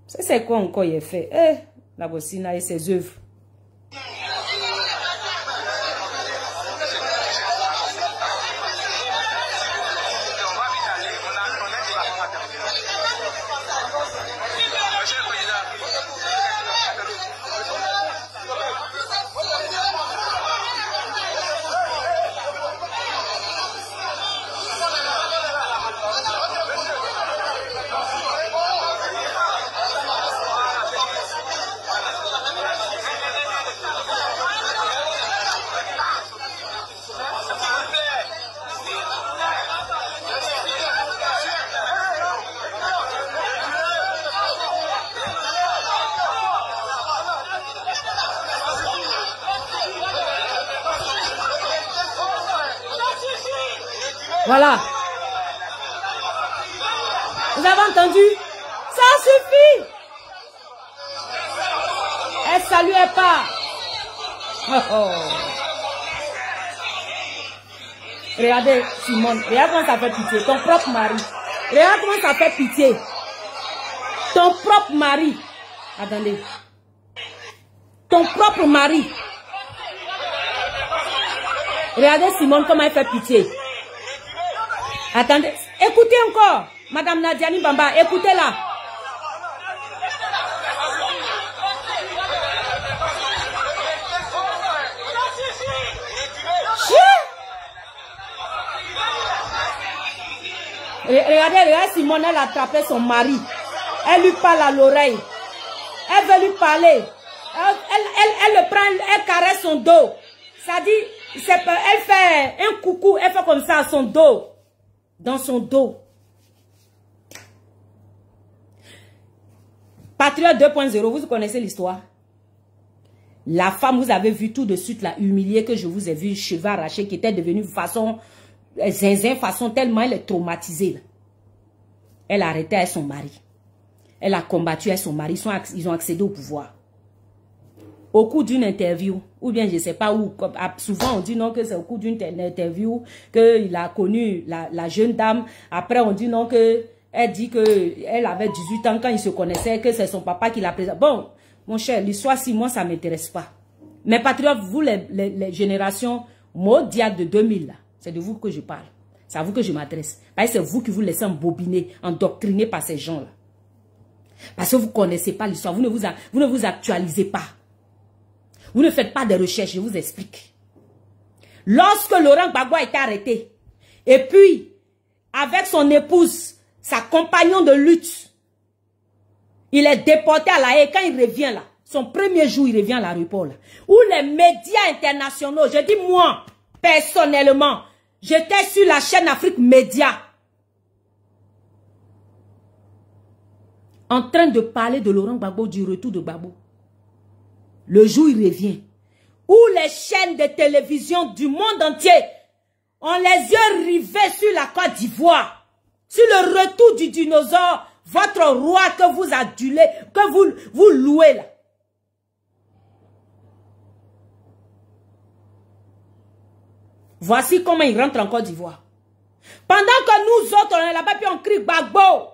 C'est quoi encore il a fait? La Bossina et ses œuvres. Voilà. Vous avez entendu? Ça suffit. Elle saluait pas. Regardez, Simone. Regarde comment ça fait pitié. Ton propre mari. Regarde comment ça fait pitié. Ton propre mari. Attendez. Ton propre mari. Regardez Simone comment elle fait pitié. Attendez, écoutez encore, Madame Nadiani Bamba, écoutez-la. Regardez Simone, elle a attrapé son mari. Elle lui parle à l'oreille. Elle veut lui parler. Elle le prend, elle caresse son dos. Ça dit, elle fait un coucou, elle fait comme ça à son dos. Dans son dos. Patriote 2.0, vous connaissez l'histoire. La femme, vous avez vu tout de suite la humiliée que je vous ai vu, cheveux arrachés, qui était devenue façon zinzin, façon tellement elle est traumatisée. Là. Elle a arrêté avec son mari. Elle a combattu avec son mari. Ils ont accédé au pouvoir. Au cours d'une interview, ou bien je ne sais pas où, souvent on dit non que c'est au cours d'une interview qu'il a connu la jeune dame. Après on dit non que elle dit qu'elle avait 18 ans quand ils se connaissaient, que c'est son papa qui l'a présenté. Bon, mon cher, l'histoire, si moi ça ne m'intéresse pas. Mais patriotes, vous les générations mondiales de 2000, c'est de vous que je parle. C'est à vous que je m'adresse. Parce que c'est vous qui vous laissez embobiner, endoctriner par ces gens-là. Parce que vous ne connaissez pas l'histoire, vous ne vous actualisez pas. Vous ne faites pas de recherches, je vous explique. Lorsque Laurent Gbagbo a été arrêté, et puis, avec son épouse, sa compagnon de lutte, il est déporté à La Haye. Quand il revient là, son premier jour, il revient à l'aéroport là, où les médias internationaux, je dis moi, personnellement, j'étais sur la chaîne Afrique Média, en train de parler de Laurent Gbagbo, du retour de Gbagbo. Le jour il revient, où les chaînes de télévision du monde entier ont les yeux rivés sur la Côte d'Ivoire, sur le retour du dinosaure, votre roi que vous adulez, que vous louez là. Voici comment il rentre en Côte d'Ivoire. Pendant que nous autres, on est là-bas, puis on crie Gbagbo.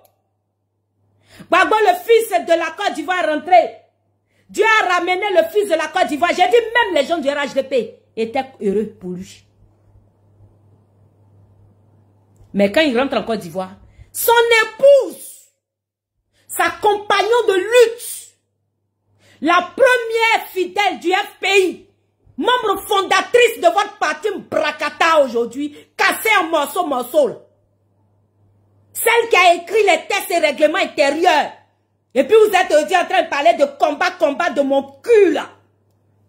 Gbagbo, le fils de la Côte d'Ivoire, est rentré. Dieu a ramené le fils de la Côte d'Ivoire. J'ai dit même les gens du RHDP étaient heureux pour lui. Mais quand il rentre en Côte d'Ivoire, son épouse, sa compagnon de lutte, la première fidèle du FPI, membre fondatrice de votre parti Brakata aujourd'hui, cassée en morceaux. Celle qui a écrit les textes et règlements intérieurs. Et puis vous êtes aujourd'hui en train de parler de combat de mon cul là.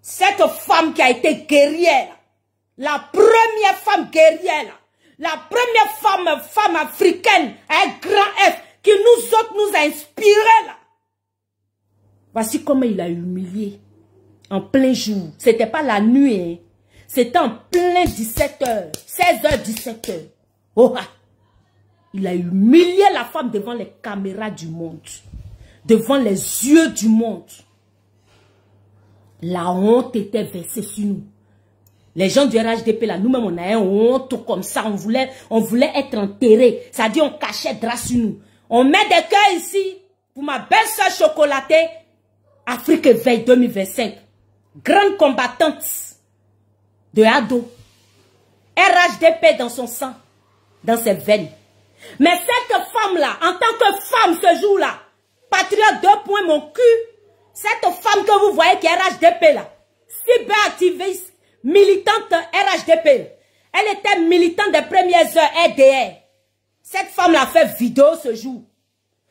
Cette femme qui a été guerrière, la première femme guerrière, la première femme africaine, un grand F, qui nous autres nous a inspirés là. Voici comment il a humilié. En plein jour. C'était pas la nuit. Hein. C'était en plein 17h, 16h, 17h. Oh, il a humilié la femme devant les caméras du monde, devant les yeux du monde. La honte était versée sur nous. Les gens du RHDP, là, nous-mêmes, on a une honte comme ça. On voulait être enterrés. Ça dit, on cachait drap sur nous. On met des cœurs ici pour ma belle-sœur chocolatée. Afrique Éveil 2025. Grande combattante de Ado. RHDP dans son sang, dans ses veines. Mais cette femme-là, en tant que femme ce jour-là, patriote 2 points mon cul, cette femme que vous voyez qui est RHDP là, cyberactiviste, militante RHDP, elle était militante des premières heures RDR. Cette femme-là fait vidéo ce jour.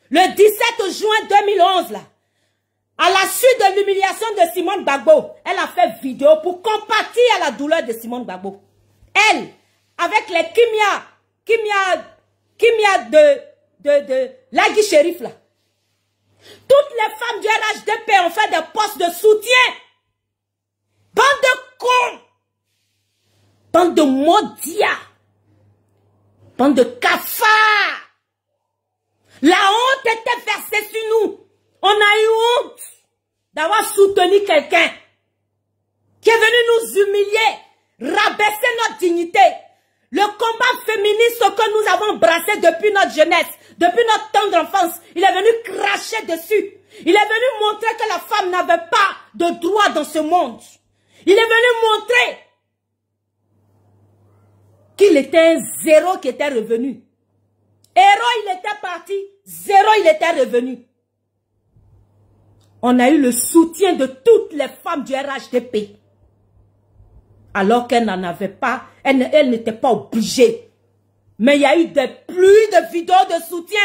Le 17 juin 2011 là, à la suite de l'humiliation de Simone Gbagbo, elle a fait vidéo pour compatir à la douleur de Simone Gbagbo. Elle, avec les kimia de Lagui Shérif là. Toutes les femmes du RHDP ont fait des postes de soutien. Bande de cons. Bande de maudits. Bande de cafards. La honte était versée sur nous. On a eu honte d'avoir soutenu quelqu'un qui est venu nous humilier, rabaisser notre dignité. Le combat féministe que nous avons brassé depuis notre jeunesse, depuis notre tendre enfance, il est venu cracher dessus. Il est venu montrer que la femme n'avait pas de droit dans ce monde. Il est venu montrer qu'il était un zéro qui était revenu. Héros, il était parti, zéro, il était revenu. On a eu le soutien de toutes les femmes du RHDP. Alors qu'elle n'en avait pas, elle n'était pas obligée. Mais il y a eu des pluies de vidéos de soutien.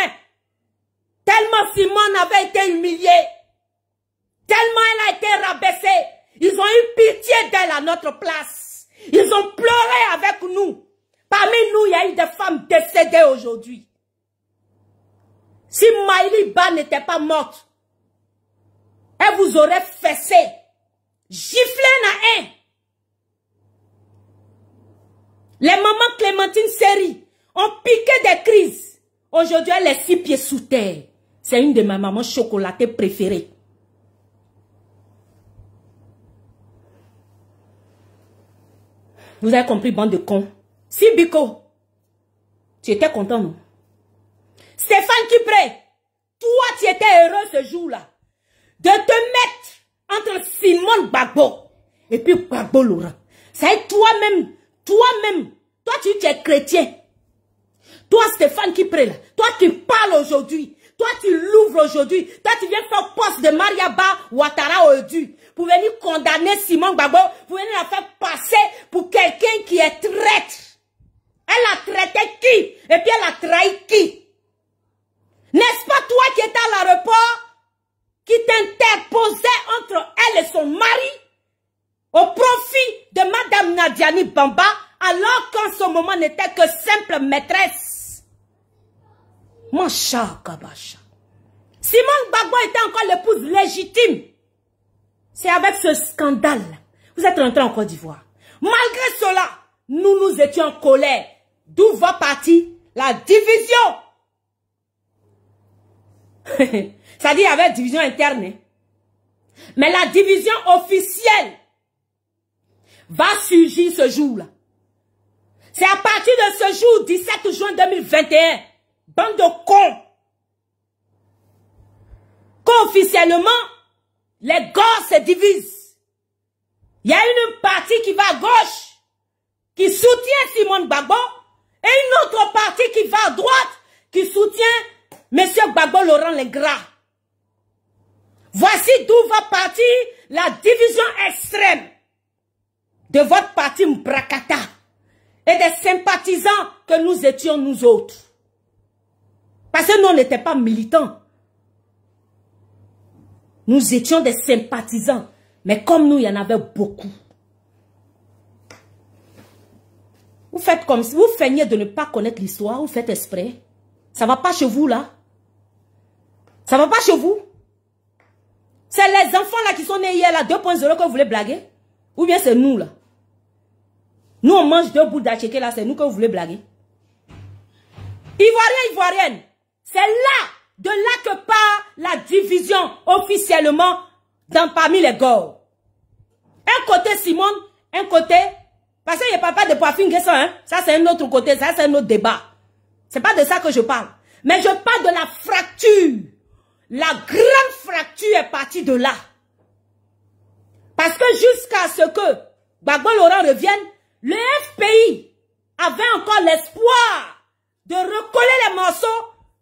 Tellement Simone avait été humiliée. Tellement elle a été rabaissée. Ils ont eu pitié d'elle à notre place. Ils ont pleuré avec nous. Parmi nous, il y a eu des femmes décédées aujourd'hui. Si Maïli Ba n'était pas morte, elle vous aurait fessé, giflé na haine. Les mamans Clémentine Seri ont piqué des crises. Aujourd'hui, elle est 6 pieds sous terre. C'est une de mes mamans chocolatées préférées. Vous avez compris, bande de cons. Si Biko, tu étais content, non? Stéphane Kipré, toi, tu étais heureux ce jour-là de te mettre entre Simone Gbagbo et puis Gbagbo Laurent. C'est toi-même, toi tu es chrétien. Toi Stéphane Kipré, là, toi tu parles aujourd'hui, toi tu l'ouvres aujourd'hui, toi tu viens faire poste de Mariaba Ouattara Odu pour venir condamner Simone Gbagbo, pour venir la faire passer pour quelqu'un qui est traître. Elle a traité qui? Et puis elle a trahi qui? N'est-ce pas toi qui étais à l'aéroport, qui t'interposait entre elle et son mari au profit de Madame Nadiani Bamba, alors qu'en ce moment n'était que simple maîtresse? Macha Kabacha. Simone Gbagbo était encore l'épouse légitime. C'est avec ce scandale. Vous êtes rentré en Côte d'Ivoire. Malgré cela, nous étions en colère. D'où va partir la division? Ça dit, il y avait division interne. Hein? Mais la division officielle va surgir ce jour-là. C'est à partir de ce jour, 17 juin 2021, bande de cons, qu'officiellement, les gosses se divisent. Il y a une partie qui va à gauche, qui soutient Simone Gbagbo, et une autre partie qui va à droite, qui soutient Monsieur Gbagbo Laurent Legras. Voici d'où va partir la division extrême de votre parti Mbrakata et des sympathisants que nous étions nous autres. Parce que nous n'étions pas militants. Nous étions des sympathisants. Mais comme nous, il y en avait beaucoup. Vous faites comme si vous feignez de ne pas connaître l'histoire, vous faites exprès. Ça ne va pas chez vous là. Ça ne va pas chez vous. C'est les enfants là qui sont nés hier là, 2.0 que vous voulez blaguer. Ou bien c'est nous là. Nous, on mange 2 bouts d'acheke là, c'est nous que vous voulez blaguer. Ivoirien, ivoirienne, c'est là, de là que part la division officiellement parmi les Gor. Un côté Simone, un côté, parce qu'il n'y a pas de Poafin Guesson, hein. Ça c'est un autre côté, ça c'est un autre débat. C'est pas de ça que je parle. Mais je parle de la fracture. La grande fracture est partie de là. Parce que jusqu'à ce que Gbagbo Laurent revienne, le FPI avait encore l'espoir de recoller les morceaux,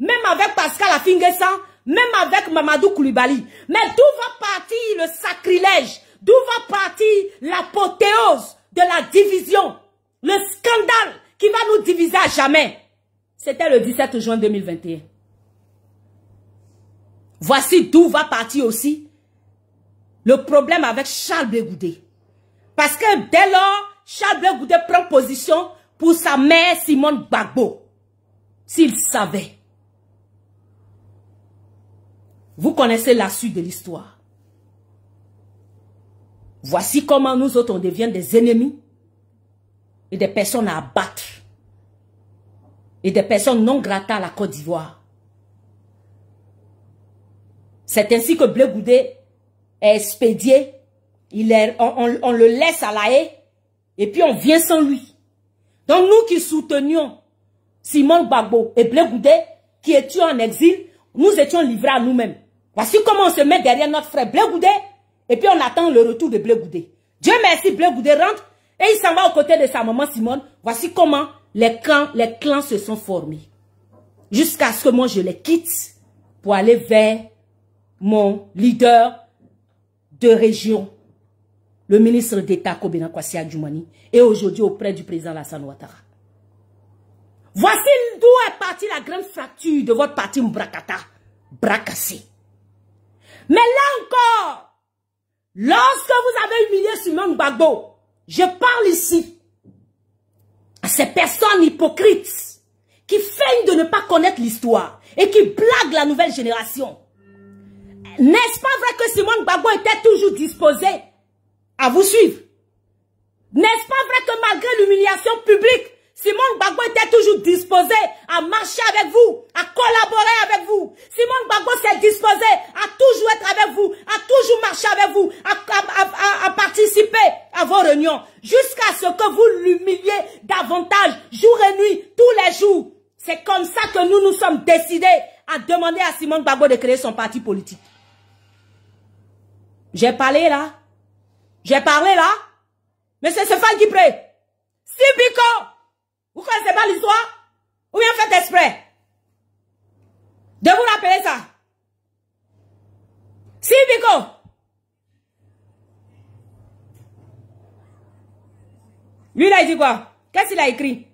même avec Pascal Affi-N'Guessan, même avec Mamadou Koulibaly. Mais d'où va partir le sacrilège? D'où va partir l'apothéose de la division? Le scandale qui va nous diviser à jamais. C'était le 17 juin 2021. Voici d'où va partir aussi le problème avec Charles Blé Goudé. Parce que dès lors, Charles Blé Goudé prend position pour sa mère Simone Gbagbo. S'il savait. Vous connaissez la suite de l'histoire. Voici comment nous autres on devient des ennemis et des personnes à abattre. Et des personnes non grata à la Côte d'Ivoire. C'est ainsi que Blé Goudé est expédié. On le laisse à la haie. Et puis on vient sans lui. Donc nous qui soutenions Simone Gbagbo et Blé Goudé, qui étions en exil, nous étions livrés à nous-mêmes. Voici comment on se met derrière notre frère Blé Goudé. Et puis on attend le retour de Blé Goudé. Dieu merci, Blé Goudé rentre. Et il s'en va aux côtés de sa maman Simone. Voici comment les clans se sont formés. Jusqu'à ce que moi je les quitte pour aller vers mon leader de région, le ministre d'État Kobena Kwasi Adjumani, et aujourd'hui auprès du président Alassane Ouattara. Voici d'où est partie la grande fracture de votre parti Mbrakata, Brakassé. Mais là encore, lorsque vous avez humilié Simone Gbagbo, je parle ici à ces personnes hypocrites qui feignent de ne pas connaître l'histoire et qui blaguent la nouvelle génération. N'est-ce pas vrai que Simone Gbagbo était toujours disposé à vous suivre? N'est-ce pas vrai que malgré l'humiliation publique, Simone Gbagbo était toujours disposé à marcher avec vous, à collaborer avec vous? Simone Gbagbo s'est disposé à toujours être avec vous, à toujours marcher avec vous, à participer à vos réunions, jusqu'à ce que vous l'humiliez davantage, jour et nuit, tous les jours. C'est comme ça que nous nous sommes décidés à demander à Simone Gbagbo de créer son parti politique. J'ai parlé là. J'ai parlé là. Monsieur Stéphane Guipré. Sibiko. Vous connaissez pas l'histoire? Ou bien faites exprès de vous rappeler ça? Sibiko. Lui, il a dit quoi? Qu'est-ce qu'il a écrit?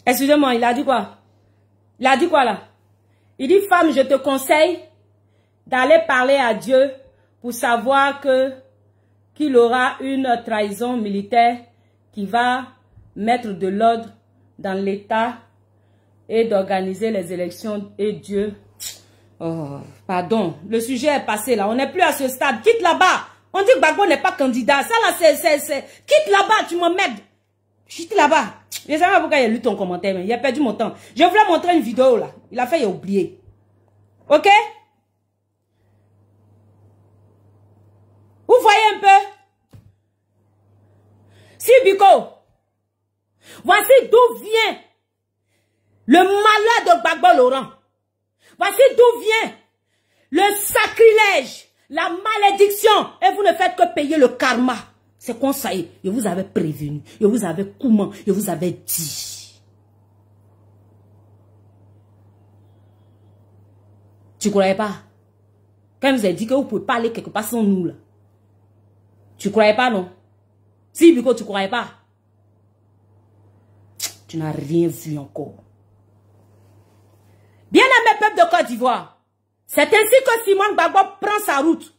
Excusez-moi, il a dit quoi? Il a dit quoi là? Il dit, femme, je te conseille d'aller parler à Dieu pour savoir qu'il aura une trahison militaire qui va mettre de l'ordre dans l'État et d'organiser les élections. Et Dieu... Oh, pardon, le sujet est passé là. On n'est plus à ce stade. Quitte là-bas. On dit que Gbagbo n'est pas candidat. Ça là, c'est... Quitte là-bas, tu m'emmerdes. Quitte là-bas. Je ne sais pas pourquoi il a lu ton commentaire, mais il a perdu mon temps. Je voulais montrer une vidéo là. Il a fait, il a oublié. Ok? Vous voyez un peu? Sibiko. Voici d'où vient le malheur de Gbagbo Laurent. Voici d'où vient le sacrilège, la malédiction. Et vous ne faites que payer le karma. C'est comme ça. Je vous avais prévenu. Je vous avais comment. Je vous avais dit. Tu ne croyais pas? Quand je vous ai dit que vous pouvez pas aller quelque part sans nous là. Tu ne croyais pas, non? Si, Biko, tu ne croyais pas? Tu n'as rien vu encore. Bien-aimé peuple de Côte d'Ivoire, c'est ainsi que Simone Gbagbo prend sa route.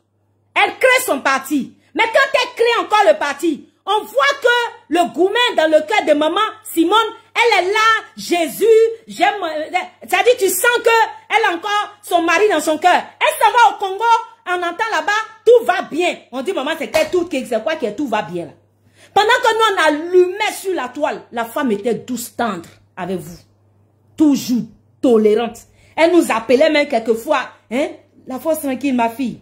Elle crée son parti. Mais quand elle crée encore le parti, on voit que le gourmet dans le cœur de maman Simone, elle est là, Jésus, j'aime... C'est-à-dire, tu sens qu'elle a encore son mari dans son cœur. Elle s'en va au Congo, on entend là-bas, tout va bien. On dit, maman, c'est quoi qui est tout va bien là? Pendant que nous on allumait sur la toile, la femme était douce, tendre avec vous. Toujours tolérante. Elle nous appelait même quelquefois, hein, la force tranquille, ma fille.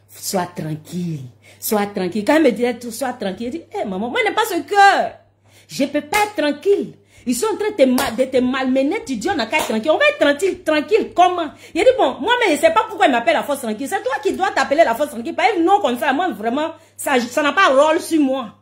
Sois tranquille, sois tranquille. Quand elle me disait, sois tranquille, elle dit, hé maman, moi je n'ai pas ce cœur. Je ne peux pas être tranquille. Ils sont en train de te malmener, tu dis on n'a qu'à être tranquille. On va être tranquille, tranquille, comment? Il dit, bon, moi mais je ne sais pas pourquoi il m'appelle la force tranquille. C'est toi qui dois t'appeler la force tranquille. Pas un nom comme ça, moi vraiment, ça n'a pas rôle sur moi.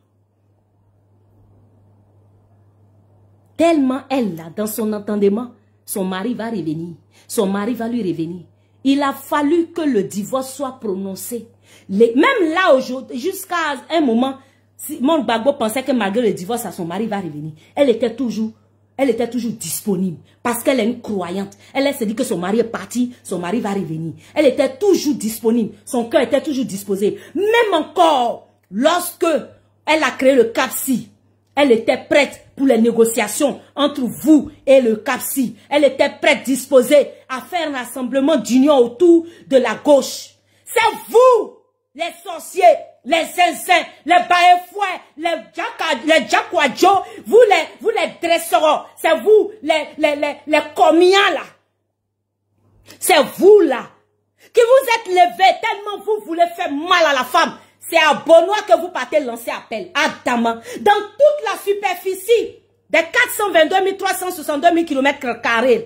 Tellement elle, là, dans son entendement, son mari va revenir. Son mari va lui revenir. Il a fallu que le divorce soit prononcé. Même là, aujourd'hui, jusqu'à un moment, Simone Gbagbo pensait que malgré le divorce, son mari va revenir. Elle était toujours disponible. Parce qu'elle est une croyante. Elle se dit que son mari est parti, son mari va revenir. Elle était toujours disponible. Son cœur était toujours disposé. Même encore, lorsque elle a créé le CAPSI, elle était prête pour les négociations entre vous et le CAPSI. Elle était prête, disposée à faire un rassemblement d'union autour de la gauche. C'est vous, les sorciers, les zinzins, les baïfouets, les djakwadjo, vous les dresseurs, c'est vous, les comiens là. C'est vous là, qui vous êtes levés tellement vous voulez faire mal à la femme. C'est à Benoît que vous partez lancer appel, à Dama. Dans toute la superficie des 422 362 000 km²,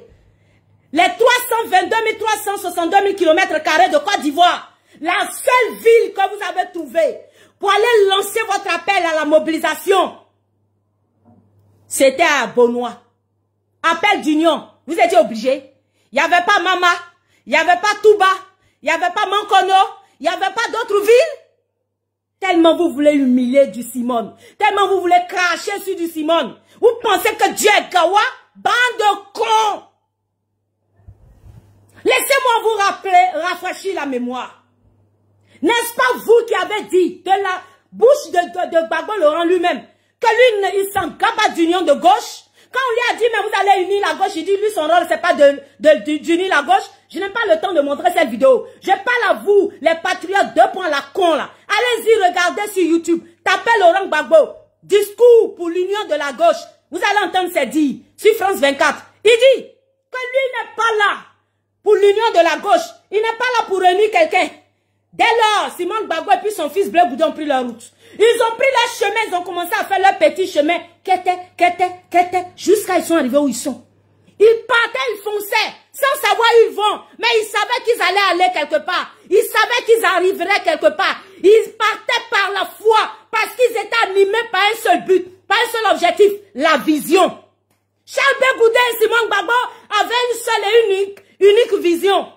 les 322 362 000 km² de Côte d'Ivoire, la seule ville que vous avez trouvée pour aller lancer votre appel à la mobilisation, c'était à Benoît. Appel d'union, vous étiez obligés. Il n'y avait pas Mama, il n'y avait pas Touba, il n'y avait pas Mankono, il n'y avait pas d'autres villes. Tellement vous voulez humilier du Simone. Tellement vous voulez cracher sur du Simone. Vous pensez que Dieu est Gawa? Bande de cons. Laissez-moi vous rafraîchir la mémoire. N'est-ce pas vous qui avez dit de la bouche de Gbagbo Laurent lui-même que lui, il s'en gabe d'union de gauche? Quand on lui a dit, mais vous allez unir la gauche, il dit, lui, son rôle, c'est pas d'unir la gauche. Je n'ai pas le temps de montrer cette vidéo. Je parle à vous, les patriotes, 2 points la con, là. Allez-y, regardez sur YouTube. Tapez Laurent Gbagbo. Discours pour l'union de la gauche. Vous allez entendre ces dires sur France 24. Il dit que lui n'est pas là pour l'union de la gauche. Il n'est pas là pour réunir quelqu'un. Dès lors, Simone Gbagbo et puis son fils Bleu Boudin ont pris leur route. Ils ont pris leur chemin, ils ont commencé à faire leur petit chemin. Jusqu'à ils sont arrivés où ils sont. Ils partaient, ils fonçaient, sans savoir où ils vont. Mais ils savaient qu'ils allaient aller quelque part. Ils savaient qu'ils arriveraient quelque part. Ils partaient par la foi, parce qu'ils étaient animés par un seul but, par un seul objectif, la vision. Charles Blé Boudin et Simone Gbagbo avaient une seule et unique vision.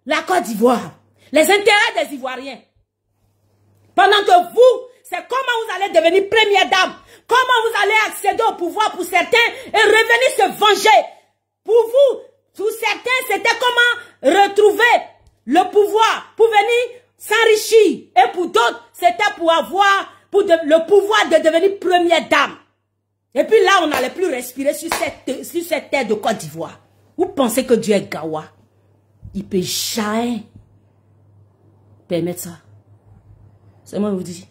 La Côte d'Ivoire. Les intérêts des Ivoiriens. Pendant que vous, c'est comment vous allez devenir première dame. Comment vous allez accéder au pouvoir pour certains et revenir se venger. Pour vous, pour certains, c'était comment retrouver le pouvoir pour venir s'enrichir. Et pour d'autres, c'était pour avoir le pouvoir de devenir première dame. Et puis là, on n'allait plus respirer sur cette terre de Côte d'Ivoire. Vous pensez que Dieu est Gawa? Il peut jamais permettre ça. C'est moi qui vous dis.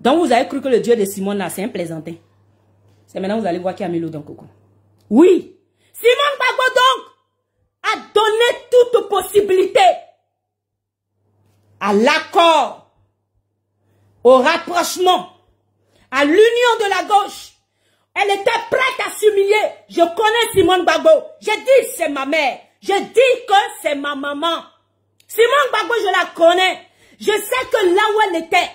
Donc vous avez cru que le Dieu de Simone là, c'est un plaisantin. C'est maintenant vous allez voir qu'il y a Milo dans Coco. Oui. Simone Gbagbo donc a donné toute possibilité à l'accord, au rapprochement, à l'union de la gauche. Elle était prête à s'humilier. Je connais Simone Gbagbo. Je dis c'est ma mère. Je dis que c'est ma maman. Simone Gbagbo, je la connais. Je sais que là où elle était,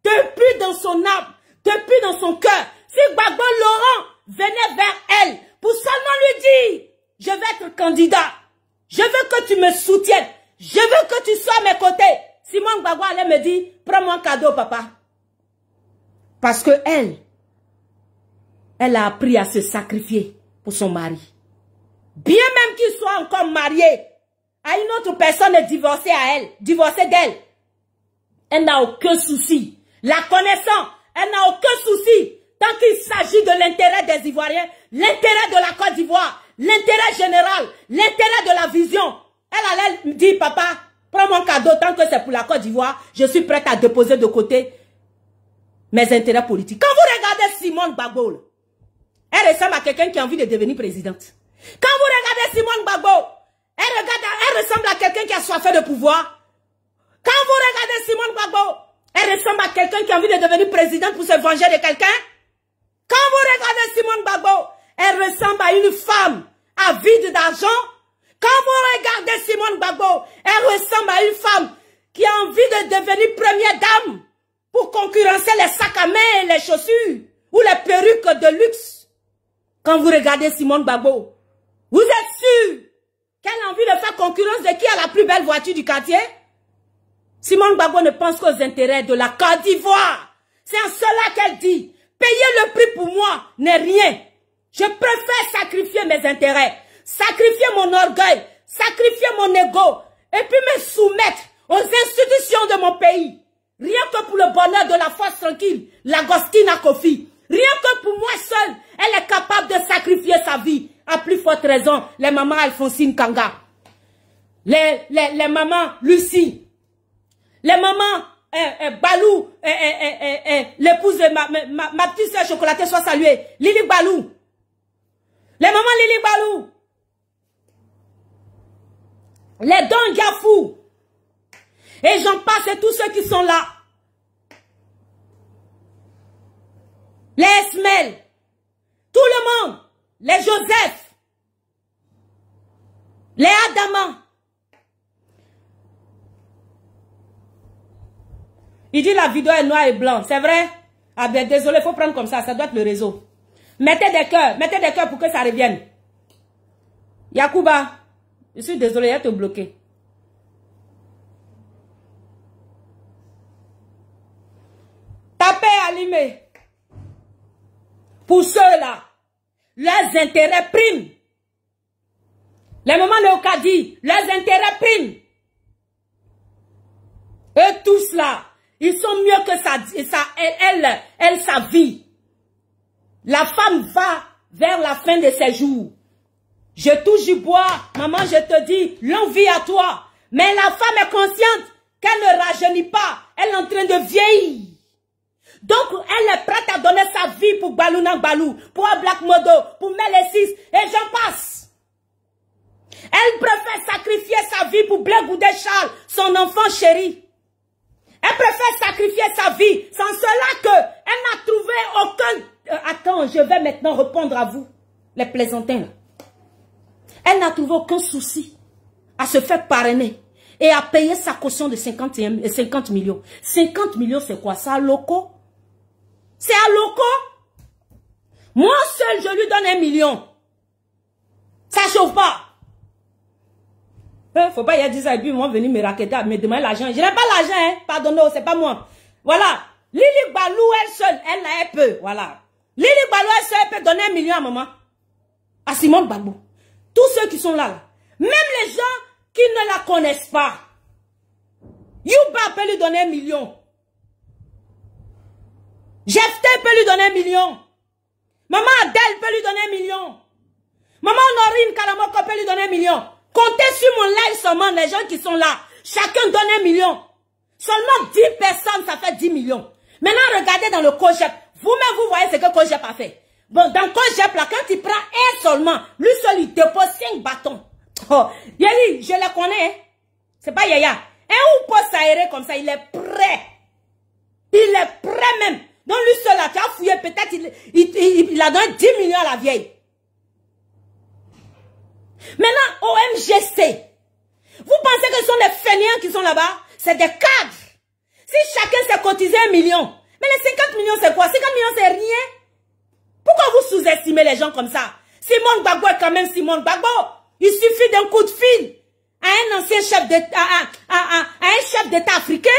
depuis dans son âme, depuis dans son cœur, si Gbagbo Laurent venait vers elle pour seulement lui dire, je vais être candidat, je veux que tu me soutiennes, je veux que tu sois à mes côtés. Simone Gbagbo allait me dire, prends-moi un cadeau, papa. Parce que elle a appris à se sacrifier pour son mari. Bien même qu'il soit encore marié à une autre personne et divorcé d'elle. Elle n'a aucun souci. La connaissant, elle n'a aucun souci. Tant qu'il s'agit de l'intérêt des Ivoiriens, l'intérêt de la Côte d'Ivoire, l'intérêt général, l'intérêt de la vision. Elle allait me dire, papa, prends mon cadeau tant que c'est pour la Côte d'Ivoire. Je suis prête à déposer de côté mes intérêts politiques. Quand vous regardez Simone Gbagbo, elle ressemble à quelqu'un qui a envie de devenir présidente. Quand vous regardez Simone Gbagbo, elle ressemble à quelqu'un qui a soif de pouvoir. Quand vous regardez Simone Gbagbo, elle ressemble à quelqu'un qui a envie de devenir présidente pour se venger de quelqu'un. Quand vous regardez Simone Gbagbo, elle ressemble à une femme avide d'argent. Quand vous regardez Simone Gbagbo, elle ressemble à une femme qui a envie de devenir première dame pour concurrencer les sacs à main, les chaussures ou les perruques de luxe. Quand vous regardez Simone Gbagbo, vous êtes sûr qu'elle a envie de faire concurrence de qui a la plus belle voiture du quartier? Simone Gbagbo ne pense qu'aux intérêts de la Côte d'Ivoire. C'est en cela qu'elle dit, payer le prix pour moi n'est rien. Je préfère sacrifier mes intérêts, sacrifier mon orgueil, sacrifier mon ego, et puis me soumettre aux institutions de mon pays. Rien que pour le bonheur de la force tranquille, l'Agostina Kofi. Rien que pour moi seule, elle est capable de sacrifier sa vie. À plus forte raison, les mamans Alphonsine Kanga, les mamans Lucie, les mamans Balou, l'épouse de ma petite soeur chocolatée soit saluée, Lili Balou. Les mamans Lili Balou. Les Don Yafou. Et j'en passe, et tous ceux qui sont là. Les Esmel. Tout le monde. Les Joseph. Les Adama. Il dit la vidéo est noire et blanc. C'est vrai? Ah ben désolé, il faut prendre comme ça. Ça doit être le réseau. Mettez des cœurs pour que ça revienne. Yacouba, je suis désolé, il va te bloquer. Tapez allumé. Pour ceux-là, leurs intérêts priment. Les mamans Léocadie, leurs intérêts priment. Eux tous là, ils sont mieux que sa vie. La femme va vers la fin de ses jours. Je touche du bois, maman, je te dis, longue vie à toi. Mais la femme est consciente qu'elle ne rajeunit pas. Elle est en train de vieillir. Donc, elle est prête à donner sa vie pour Balouna Balou, pour un Black Modo, pour Mélécis, et j'en passe. Elle préfère sacrifier sa vie pour Blé Goudé Charles, son enfant chéri. Elle préfère sacrifier sa vie, sans cela qu'elle n'a trouvé aucun... Attends, je vais maintenant répondre à vous, les plaisantins là. Elle n'a trouvé aucun souci à se faire parrainer et à payer sa caution de 50 millions. 50 millions, c'est quoi? C'est à loco? C'est à loco? Moi seul, je lui donne 1 million. Ça chauffe pas. Faut pas y dire ça et puis ils vont venir me raqueter, me demander l'argent. Je n'ai pas l'argent, hein. Pardonnez, c'est pas moi. Voilà. Lili Balou, elle seule, elle peut. Voilà. Lili Balou, elle seule, elle peut donner 1 million à maman. À Simone Gbagbo. Tous ceux qui sont là. Même les gens qui ne la connaissent pas. Youba peut lui donner 1 million. Jefté peut lui donner 1 million. Maman Adèle peut lui donner 1 million. Maman Norine Kalamoko peut lui donner 1 million. Comptez sur mon live seulement, les gens qui sont là. Chacun donne 1 million. Seulement 10 personnes, ça fait 10 millions. Maintenant, regardez dans le COGEP. Vous-même, vous voyez ce que COGEP a fait. Bon, dans COGEP, là, quand il prend un seulement, lui seul, il dépose 5 bâtons. Oh, Yeli, je le connais. Hein? C'est pas Yaya. Un ou pas s'aérer comme ça, il est prêt. Il est prêt même. Donc, lui seul, là, tu as fouillé, peut-être, il a donné 10 millions à la vieille. Maintenant, OMGC. Vous pensez que ce sont des fainéants qui sont là-bas? C'est des cadres. Si chacun s'est cotisé 1 million. Mais les 50 millions, c'est quoi? 50 millions, c'est rien. Pourquoi vous sous-estimez les gens comme ça? Simone Gbagbo est quand même Simone Gbagbo. Il suffit d'un coup de fil à un ancien chef d'État, à un chef d'État africain.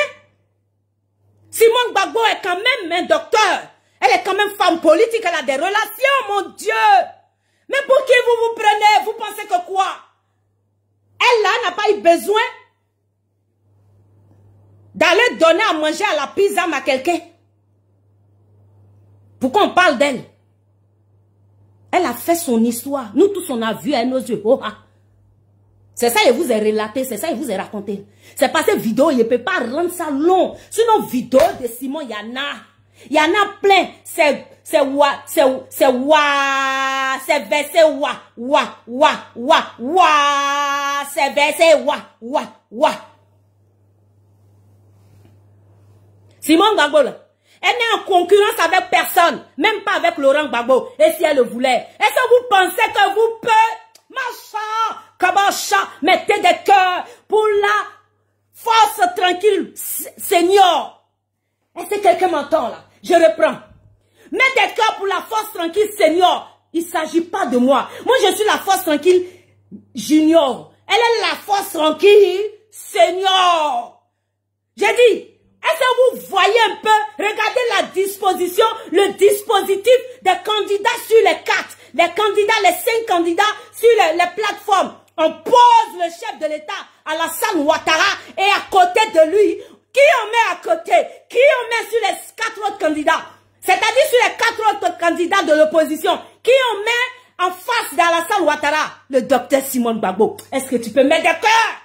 Simone Gbagbo est quand même un docteur. Elle est quand même femme politique. Elle a des relations, mon Dieu. Mais pour qui vous vous prenez? Vous pensez que quoi? Elle, là, n'a pas eu besoin d'aller donner à manger à la pizza à quelqu'un. Pourquoi on parle d'elle? Elle a fait son histoire. Nous tous, on a vu à nos yeux. Oh, ah. C'est ça, il vous est relaté. C'est ça, il vous est raconté. C'est parce que vidéo, il ne peut pas rendre ça long. Sinon, vidéo de Simon, il y en a. Il y en a plein. C'est versé c'est versé Simone Gbagbo, là, elle n'est en concurrence avec personne, même pas avec Laurent Gbagbo, et si elle le voulait. Est-ce que vous pensez que vous pouvez, mettez des cœurs pour la force tranquille, Seigneur. Est-ce que quelqu'un m'entend là? Je reprends. Mets des cœurs pour la force tranquille, Seigneur. Il ne s'agit pas de moi. Moi, je suis la force tranquille junior. Elle est la force tranquille, Seigneur. J'ai dit, est-ce que vous voyez un peu, regardez la disposition, le dispositif des candidats sur les 4, les 5 candidats sur les plateformes. On pose le chef de l'État, Alassane Ouattara, et à côté de lui, qui on met à côté? Qui on met sur les 4 autres candidats? C'est-à-dire sur les 4 autres candidats de l'opposition, qui on met en face d'Alassane Ouattara? Le docteur Simone Gbagbo. Est-ce que tu peux mettre des cœurs?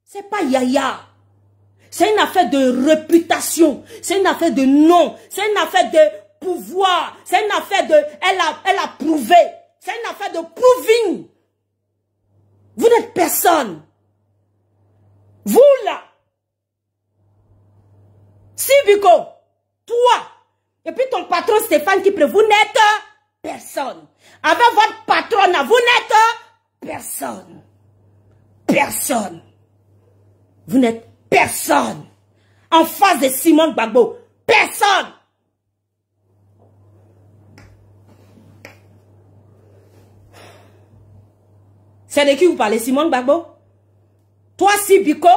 C'est pas Yaya. C'est une affaire de réputation. C'est une affaire de nom. C'est une affaire de pouvoir. C'est une affaire de... Elle a prouvé. C'est une affaire de proving. Vous n'êtes personne. Vous là. Sibiko. Toi. Et puis ton patron Stéphane Kipré. Vous n'êtes personne. Avec votre patronne, vous n'êtes personne. Personne. Vous n'êtes personne. En face de Simone Gbagbo. Personne. C'est de qui vous parlez, Simone Gbagbo? Toi, Sibiko,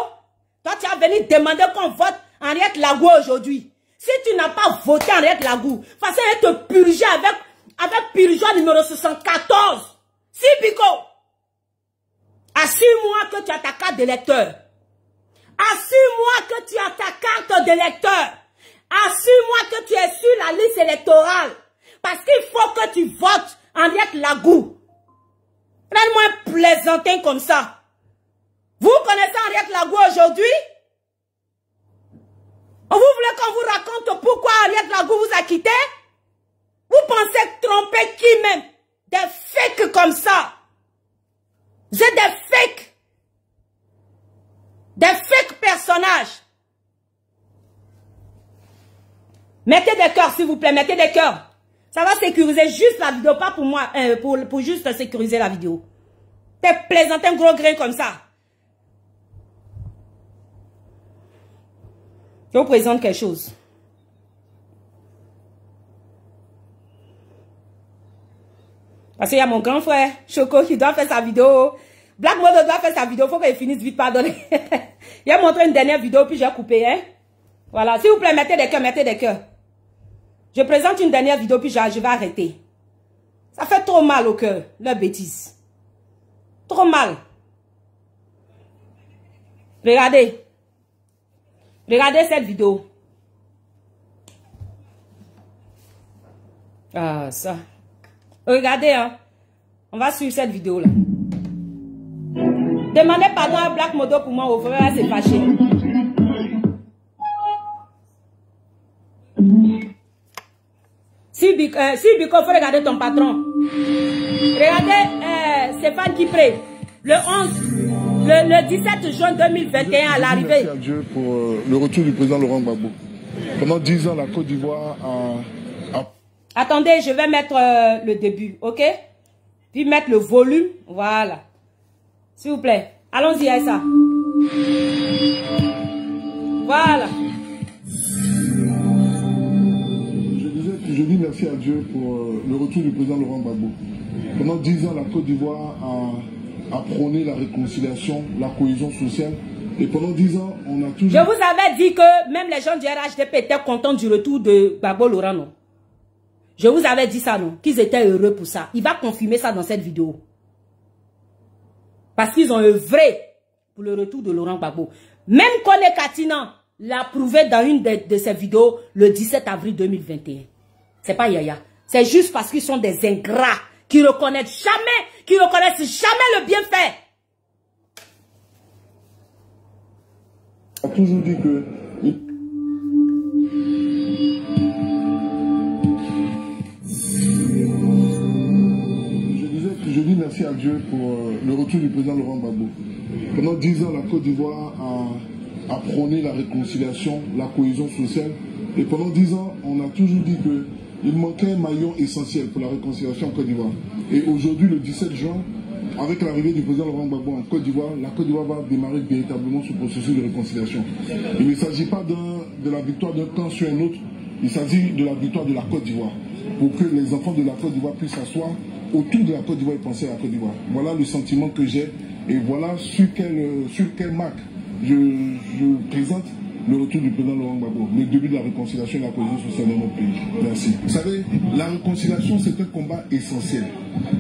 toi, tu as venu demander qu'on vote Henriette Lagou aujourd'hui. Si tu n'as pas voté Henriette Lagou, parce qu'elle te purger avec purgeoir numéro 74. Sibiko, assure-moi que tu as ta carte d'électeur. Assure-moi que tu as ta carte d'électeur. Assure-moi que tu es sur la liste électorale. Parce qu'il faut que tu votes Henriette Lagou. Prends-moi un plaisantin comme ça. Vous connaissez Henriette Lagou aujourd'hui? Vous voulez qu'on vous raconte pourquoi Henriette Lagou vous a quitté? Vous pensez tromper qui même? Des fakes comme ça. Vous êtes des fakes. Des fake personnages. Mettez des cœurs, s'il vous plaît. Mettez des cœurs. Ça va sécuriser juste la vidéo. Pas pour moi. Pour juste sécuriser la vidéo. T'es plaisanté un gros grain comme ça. Je vous présente quelque chose. Parce qu'il y a mon grand frère, Choco, qui doit faire sa vidéo. Black Mode doit faire sa vidéo. Il faut qu'il finisse vite, pardonnez. Il a montré une dernière vidéo, puis j'ai coupé. Hein? Voilà. S'il vous plaît, mettez des cœurs, mettez des cœurs. Je présente une dernière vidéo, puis je vais arrêter. Ça fait trop mal au cœur, leur bêtise. Trop mal. Regardez. Regardez cette vidéo. Ah, ça. Regardez, hein. On va suivre cette vidéo-là. Demandez pardon à Black Modo pour moi, au frère, c'est fâché. Si Biko, faut regarder ton patron. Regardez Stéphane Kipré. Le 17 juin 2021 à l'arrivée. Merci à Dieu pour le retour du président Laurent Gbagbo. Pendant 10 ans, la Côte d'Ivoire a... Attendez, je vais mettre le début, ok? Puis mettre le volume, voilà. S'il vous plaît, allons-y à ça. Voilà. Je dis merci à Dieu pour le retour du président Laurent Gbagbo. Pendant 10 ans, la Côte d'Ivoire a prôné la réconciliation, la cohésion sociale. Et pendant 10 ans, on a toujours... Je vous avais dit que même les gens du RHDP étaient contents du retour de Gbagbo Laurent, non? Je vous avais dit ça, non? Qu'ils étaient heureux pour ça. Il va confirmer ça dans cette vidéo. Parce qu'ils ont œuvré pour le retour de Laurent Gbagbo. Même Kone Katina l'a prouvé dans une de ses vidéos le 17 avril 2021. C'est pas Yaya. C'est juste parce qu'ils sont des ingrats qui reconnaissent jamais le bienfait. On a toujours dit que... merci à Dieu pour le retour du président Laurent Gbagbo. Pendant 10 ans, la Côte d'Ivoire a prôné la réconciliation, la cohésion sociale. Et pendant 10 ans, on a toujours dit qu'il manquait un maillon essentiel pour la réconciliation en Côte d'Ivoire. Et aujourd'hui, le 17 juin, avec l'arrivée du président Laurent Gbagbo en Côte d'Ivoire, la Côte d'Ivoire va démarrer véritablement ce processus de réconciliation. Il ne s'agit pas de la victoire d'un camp sur un autre, il s'agit de la victoire de la Côte d'Ivoire, pour que les enfants de la Côte d'Ivoire puissent s'asseoir autour de la Côte d'Ivoire et penser à la Côte d'Ivoire. Voilà le sentiment que j'ai et voilà sur quelle marque je présente le retour du président Laurent Gbagbo, le début de la réconciliation et de la cohésion sociale dans notre pays. Merci. Vous savez, la réconciliation, c'est un combat essentiel.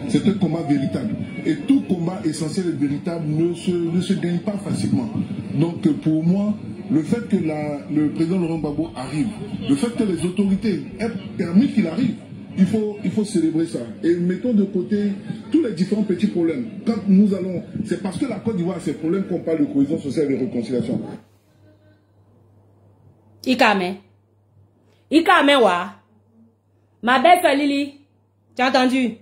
C'est un combat véritable. Et tout combat essentiel et véritable ne se gagne pas facilement. Donc pour moi, le fait que le président Laurent Gbagbo arrive, le fait que les autorités aient permis qu'il arrive, il faut célébrer ça. Et mettons de côté tous les différents petits problèmes. Quand nous allons, c'est parce que la Côte d'Ivoire a ces problèmes qu'on parle de cohésion sociale et de réconciliation. Ikame wa. Ma belle fille Lily, tu as entendu?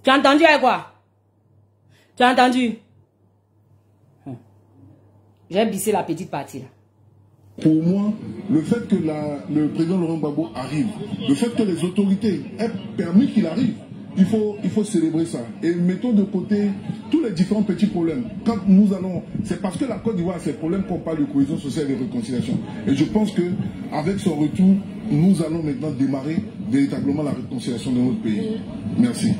Tu as entendu avec quoi? Tu as entendu? J'ai bissé la petite partie là. Pour moi, le fait que le président Laurent Gbagbo arrive, le fait que les autorités aient permis qu'il arrive, il faut célébrer ça. Et mettons de côté tous les différents petits problèmes. Quand nous allons, c'est parce que la Côte d'Ivoire a ces problèmes qu'on parle de cohésion sociale et de réconciliation. Et je pense qu'avec son retour, nous allons maintenant démarrer véritablement la réconciliation de notre pays. Merci.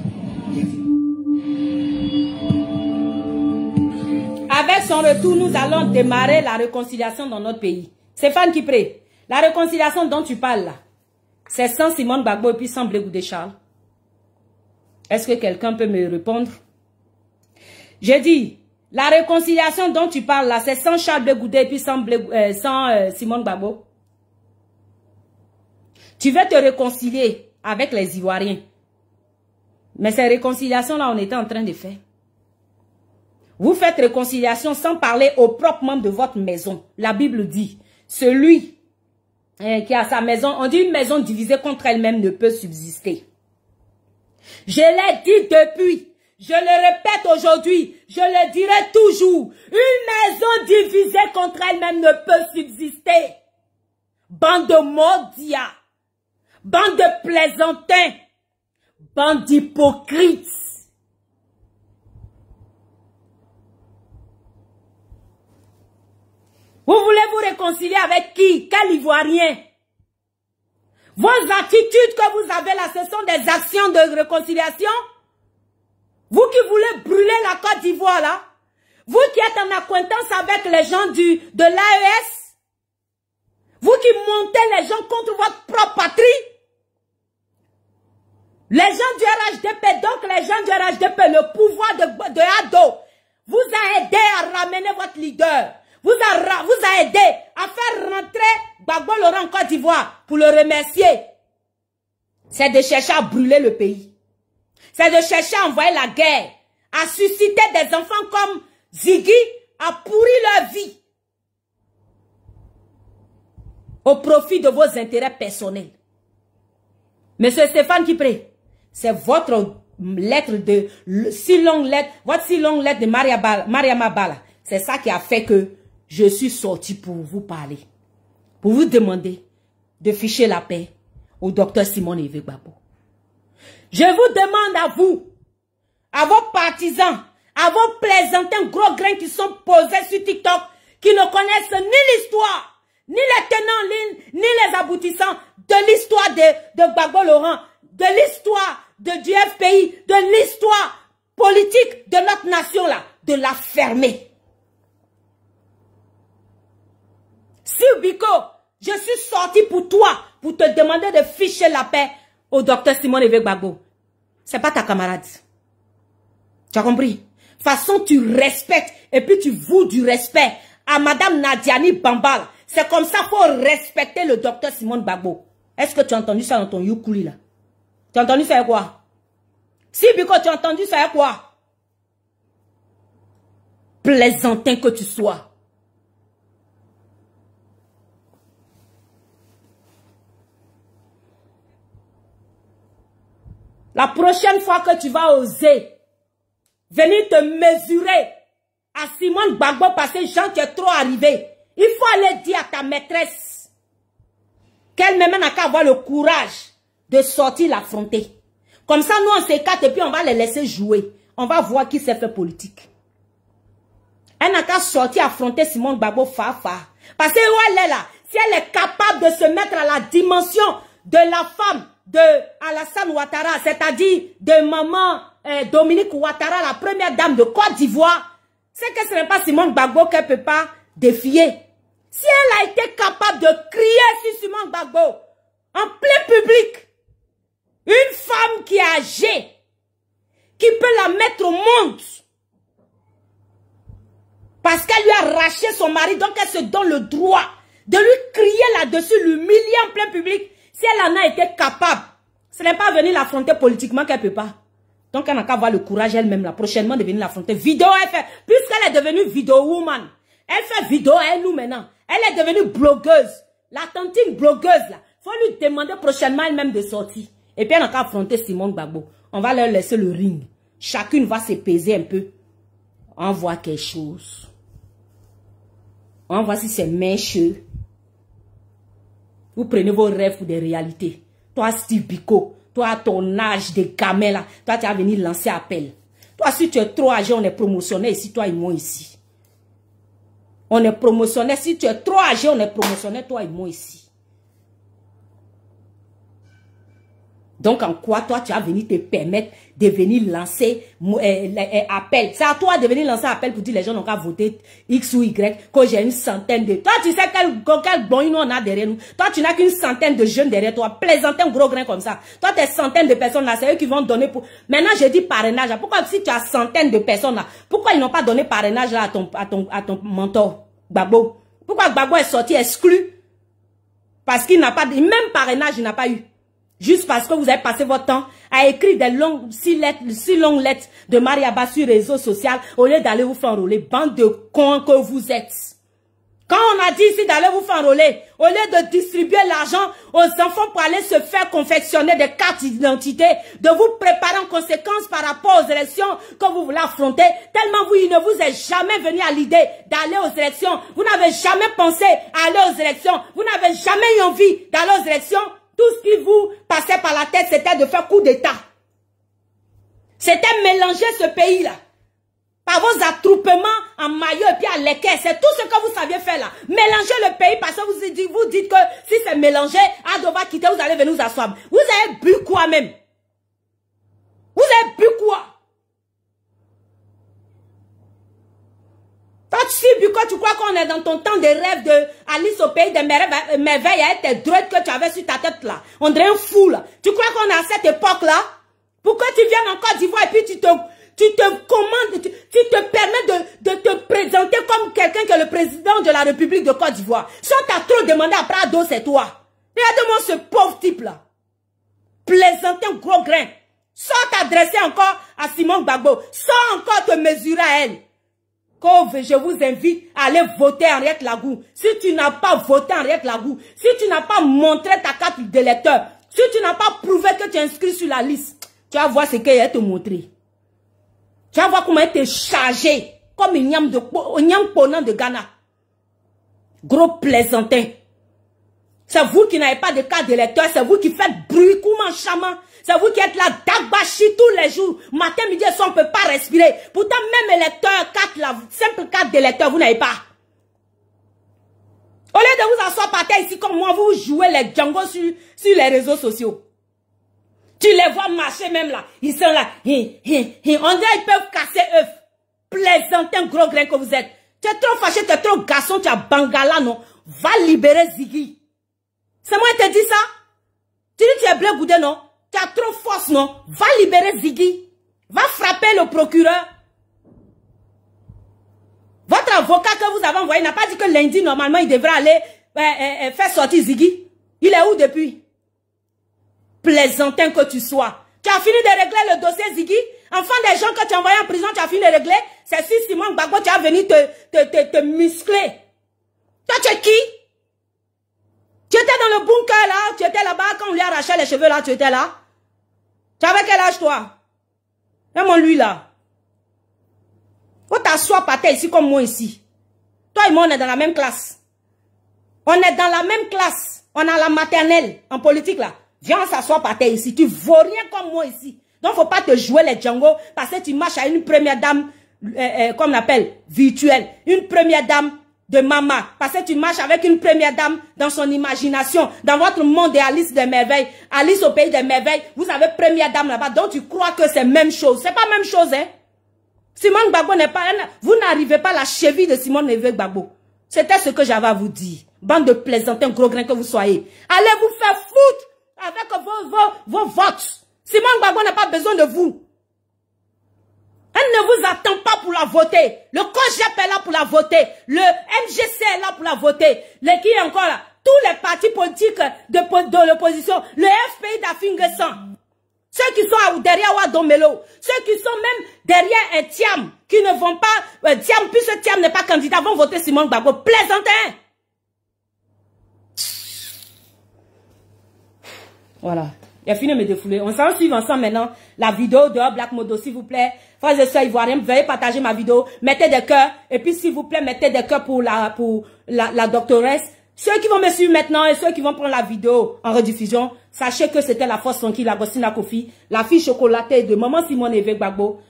Avec son retour, nous allons démarrer la réconciliation dans notre pays. Stéphane Kipré, la réconciliation dont tu parles là, c'est sans Simone Gbagbo et puis sans Blé Goudé Charles. Est-ce que quelqu'un peut me répondre? J'ai dit, la réconciliation dont tu parles là, c'est sans Charles Blé Goudé et puis sans Simone Gbagbo. Tu veux te réconcilier avec les Ivoiriens. Mais ces réconciliations-là, on était en train de faire. Vous faites réconciliation sans parler aux propres membres de votre maison. La Bible dit, celui qui a sa maison, on dit une maison divisée contre elle-même ne peut subsister. Je l'ai dit depuis, je le répète aujourd'hui, je le dirai toujours. Une maison divisée contre elle-même ne peut subsister. Bande de maudias, bande de plaisantins, bande d'hypocrites. Vous voulez vous réconcilier avec qui? Quel Ivoirien? Vos attitudes que vous avez là, ce sont des actions de réconciliation? Vous qui voulez brûler la Côte d'Ivoire là? Vous qui êtes en acquaintance avec les gens de l'AES? Vous qui montez les gens contre votre propre patrie? Les gens du RHDP, donc les gens du RHDP, le pouvoir de Ado, vous a aidé à ramener votre leader. Vous a aidé à faire rentrer Gbagbo Laurent en Côte d'Ivoire pour le remercier. C'est de chercher à brûler le pays. C'est de chercher à envoyer la guerre, à susciter des enfants comme Ziggy, à pourrir leur vie. Au profit de vos intérêts personnels. Monsieur Stéphane Kipré, c'est votre lettre de, si longue lettre, votre si longue lettre de Mariama Bala. C'est ça qui a fait que je suis sorti pour vous parler. Pour vous demander de ficher la paix au docteur Simone Yves Gbagbo. Je vous demande à vous, à vos partisans, à vos plaisantins gros grains qui sont posés sur TikTok, qui ne connaissent ni l'histoire, ni les tenants, ni les aboutissants de l'histoire de Gbagbo Laurent, de l'histoire du FPI, de l'histoire politique de notre nation là, de la fermer. Si Biko, je suis sorti pour toi, pour te demander de ficher la paix au docteur Simone Yves Gbagbo. C'est pas ta camarade. Tu as compris? Façon tu respectes et puis tu voues du respect à Madame Nadiani Bambal. C'est comme ça qu'il faut respecter le docteur Simone Gbagbo. Est-ce que tu as entendu ça dans ton Yukuli là? Tu as entendu ça avec quoi? Si Biko, tu as entendu ça avec quoi? Plaisantin que tu sois. La prochaine fois que tu vas oser venir te mesurer à Simone Gbagbo parce que Jean, tu es trop arrivé. Il faut aller dire à ta maîtresse qu'elle-même n'a qu'à avoir le courage de sortir l'affronter. Comme ça, nous, on s'écarte et puis on va les laisser jouer. On va voir qui s'est fait politique. Elle n'a qu'à sortir affronter Simone Gbagbo Fafa. Parce que où elle est là, si elle est capable de se mettre à la dimension de la femme de Alassane Ouattara, c'est-à-dire de maman Dominique Ouattara, la première dame de Côte d'Ivoire, c'est que ce n'est pas Simone Gbagbo qu'elle ne peut pas défier. Si elle a été capable de crier sur Simone Gbagbo en plein public, une femme qui est âgée, qui peut la mettre au monde, parce qu'elle lui a arraché son mari, donc elle se donne le droit de lui crier là-dessus, l'humilier en plein public. Si elle en a été capable, ce n'est pas venir l'affronter politiquement qu'elle ne peut pas. Donc elle n'a qu'à avoir le courage elle-même, là, prochainement, de venir l'affronter. Vidéo, elle fait, puisqu'elle est devenue vidéo woman, elle fait vidéo, elle nous maintenant. Elle est devenue blogueuse, la tantine blogueuse, là. Faut lui demander prochainement elle-même de sortir. Et puis elle n'a qu'à affronter Simone Gbagbo. On va leur laisser le ring. Chacune va se peser un peu. On voit quelque chose. On voit si c'est mécheux. Vous prenez vos rêves pour des réalités. Toi, Steve Biko, toi, ton âge de gamin là, toi, tu vas venir lancer appel. Toi, si tu es trop âgé, on est promotionné ici, toi et moi ici. On est promotionné. Si tu es trop âgé, on est promotionné, toi et moi ici. Donc, en quoi, toi, tu vas venir te permettre de venir lancer appel. C'est à toi de venir lancer appel pour dire les gens n'ont qu'à voter X ou Y, que j'ai une centaine de... Toi, tu sais quel bon nous on a derrière nous. Toi, tu n'as qu'une centaine de jeunes derrière toi. Plaisanter un gros grain comme ça. Toi, tes centaines de personnes là, c'est eux qui vont donner pour... Maintenant, je dis parrainage. Pourquoi si tu as centaines de personnes là, pourquoi ils n'ont pas donné parrainage là à ton mentor, Gbagbo? Pourquoi Gbagbo est sorti exclu? Parce qu'il n'a pas... Même parrainage, il n'a pas eu. Juste parce que vous avez passé votre temps à écrire des longues, si longues lettres de Mariaba sur les réseaux sociaux au lieu d'aller vous faire enrôler. Bande de cons que vous êtes. Quand on a dit ici d'aller vous faire enrôler, au lieu de distribuer l'argent aux enfants pour aller se faire confectionner des cartes d'identité, de vous préparer en conséquence par rapport aux élections que vous voulez affronter, tellement vous, il ne vous est jamais venu à l'idée d'aller aux élections. Vous n'avez jamais pensé à aller aux élections. Vous n'avez jamais eu envie d'aller aux élections. Tout ce qui vous passait par la tête, c'était de faire coup d'État. C'était mélanger ce pays-là. Par vos attroupements en maillot et puis à l'équerre. C'est tout ce que vous saviez faire là. Mélanger le pays parce que vous dites que si c'est mélangé, Ado va quitter, vous allez venir vous asseoir. Vous avez bu quoi même? Vous avez bu quoi? Toi, tu crois qu'on est dans ton temps de rêve de Alice au pays des merveilles avec tes droites que tu avais sur ta tête là. On dirait un fou là. Tu crois qu'on est à cette époque là? Pourquoi tu viens en Côte d'Ivoire et puis tu te commandes, tu te permets de te présenter comme quelqu'un qui est le président de la République de Côte d'Ivoire. Si on t'a trop demandé après Ado, c'est toi. Regarde-moi ce pauvre type là. Plaisanter un gros grain. Sans t'adresser encore à Simone Gbagbo. Sans encore te mesurer à elle. Je vous invite à aller voter Henriette Lagou. Si tu n'as pas voté Henriette Lagou, si tu n'as pas montré ta carte d'électeur, si tu n'as pas prouvé que tu es inscrit sur la liste, tu vas voir ce qu'elle va te montrer. Tu vas voir comment elle te chargée comme une nyam ponant de Ghana. Gros plaisantin. C'est vous qui n'avez pas de carte d'électeur, c'est vous qui faites bruit, comment chaman. C'est vous qui êtes là, d'agbachi tous les jours. Matin, midi et soir, on ne peut pas respirer. Pourtant, même électeur, simple carte d'électeur, vous n'avez pas. Au lieu de vous asseoir par terre ici comme moi, vous jouez les Django sur les réseaux sociaux. Tu les vois marcher même là. Ils sont là. On dirait qu'ils peuvent casser œufs. Plaisantin gros grain que vous êtes. Tu es trop fâché, tu es trop garçon, tu as bangala, non? Va libérer Ziggy. C'est moi qui te dis ça? Tu dis que tu es blé goudé, non? Tu as trop force, non? Va libérer Ziggy. Va frapper le procureur. Votre avocat que vous avez envoyé n'a pas dit que lundi, normalement, il devrait aller faire sortir Ziggy. Il est où depuis? Plaisantin que tu sois. Tu as fini de régler le dossier Ziggy? Enfin, des gens que tu as envoyés en prison, tu as fini de régler? C'est si Simone Gbagbo, tu as venu te muscler. Toi, tu es qui? Tu étais dans le bunker là, tu étais là-bas quand on lui arrachait les cheveux là, tu étais là. Tu avais quel âge toi? Même lui là. Faut t'asseoir par terre ici comme moi ici. Toi et moi, on est dans la même classe. On est dans la même classe. On a la maternelle en politique là. Viens s'asseoir par terre ici. Tu vaux rien comme moi ici. Donc, faut pas te jouer les Django parce que tu marches à une première dame, comme on appelle, virtuelle. Une première dame de maman. Parce que tu marches avec une première dame dans son imagination. Dans votre monde de Alice des merveilles. Alice au pays des merveilles. Vous avez première dame là-bas. Donc, tu crois que c'est même chose. C'est pas même chose, hein. Simone Gbagbo n'est pas... Vous n'arrivez pas à la cheville de Simone Gbagbo. C'était ce que j'avais à vous dire. Bande de plaisantins gros grains que vous soyez. Allez vous faire foutre avec vos votes. Simone Gbagbo n'a pas besoin de vous. Elle ne vous attend pas pour la voter. Le COJEP est là pour la voter. Le MGC est là pour la voter. Qui est encore là? Tous les partis politiques de l'opposition. Le FPI d'Afingesan. Ceux qui sont derrière Wadomelo. Ceux qui sont même derrière Thiam. Qui ne vont pas... Thiam, puisque Thiam n'est pas candidat, vont voter Simone Gbagbo. Plaisantin. Voilà. Il a fini de me défouler. On s'en suit ensemble maintenant. La vidéo de Black Modo, s'il vous plaît. Frères et sœurs ivoiriens, veuillez partager ma vidéo. Mettez des cœurs. Et puis, s'il vous plaît, mettez des cœurs pour la doctoresse. Ceux qui vont me suivre maintenant et ceux qui vont prendre la vidéo en rediffusion, sachez que c'était la force tranquille, la Agostine Kofi, la fille chocolatée de Maman Simone Gbagbo,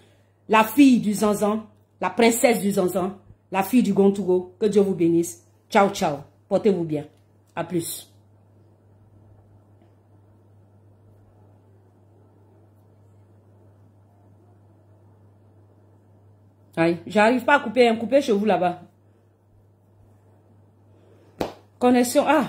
la fille du Zanzan, la princesse du Zanzan, la fille du Gontougo. Que Dieu vous bénisse. Ciao, ciao. Portez-vous bien. À plus. Aïe, j'arrive pas à couper chez vous là-bas. Connexion, ah.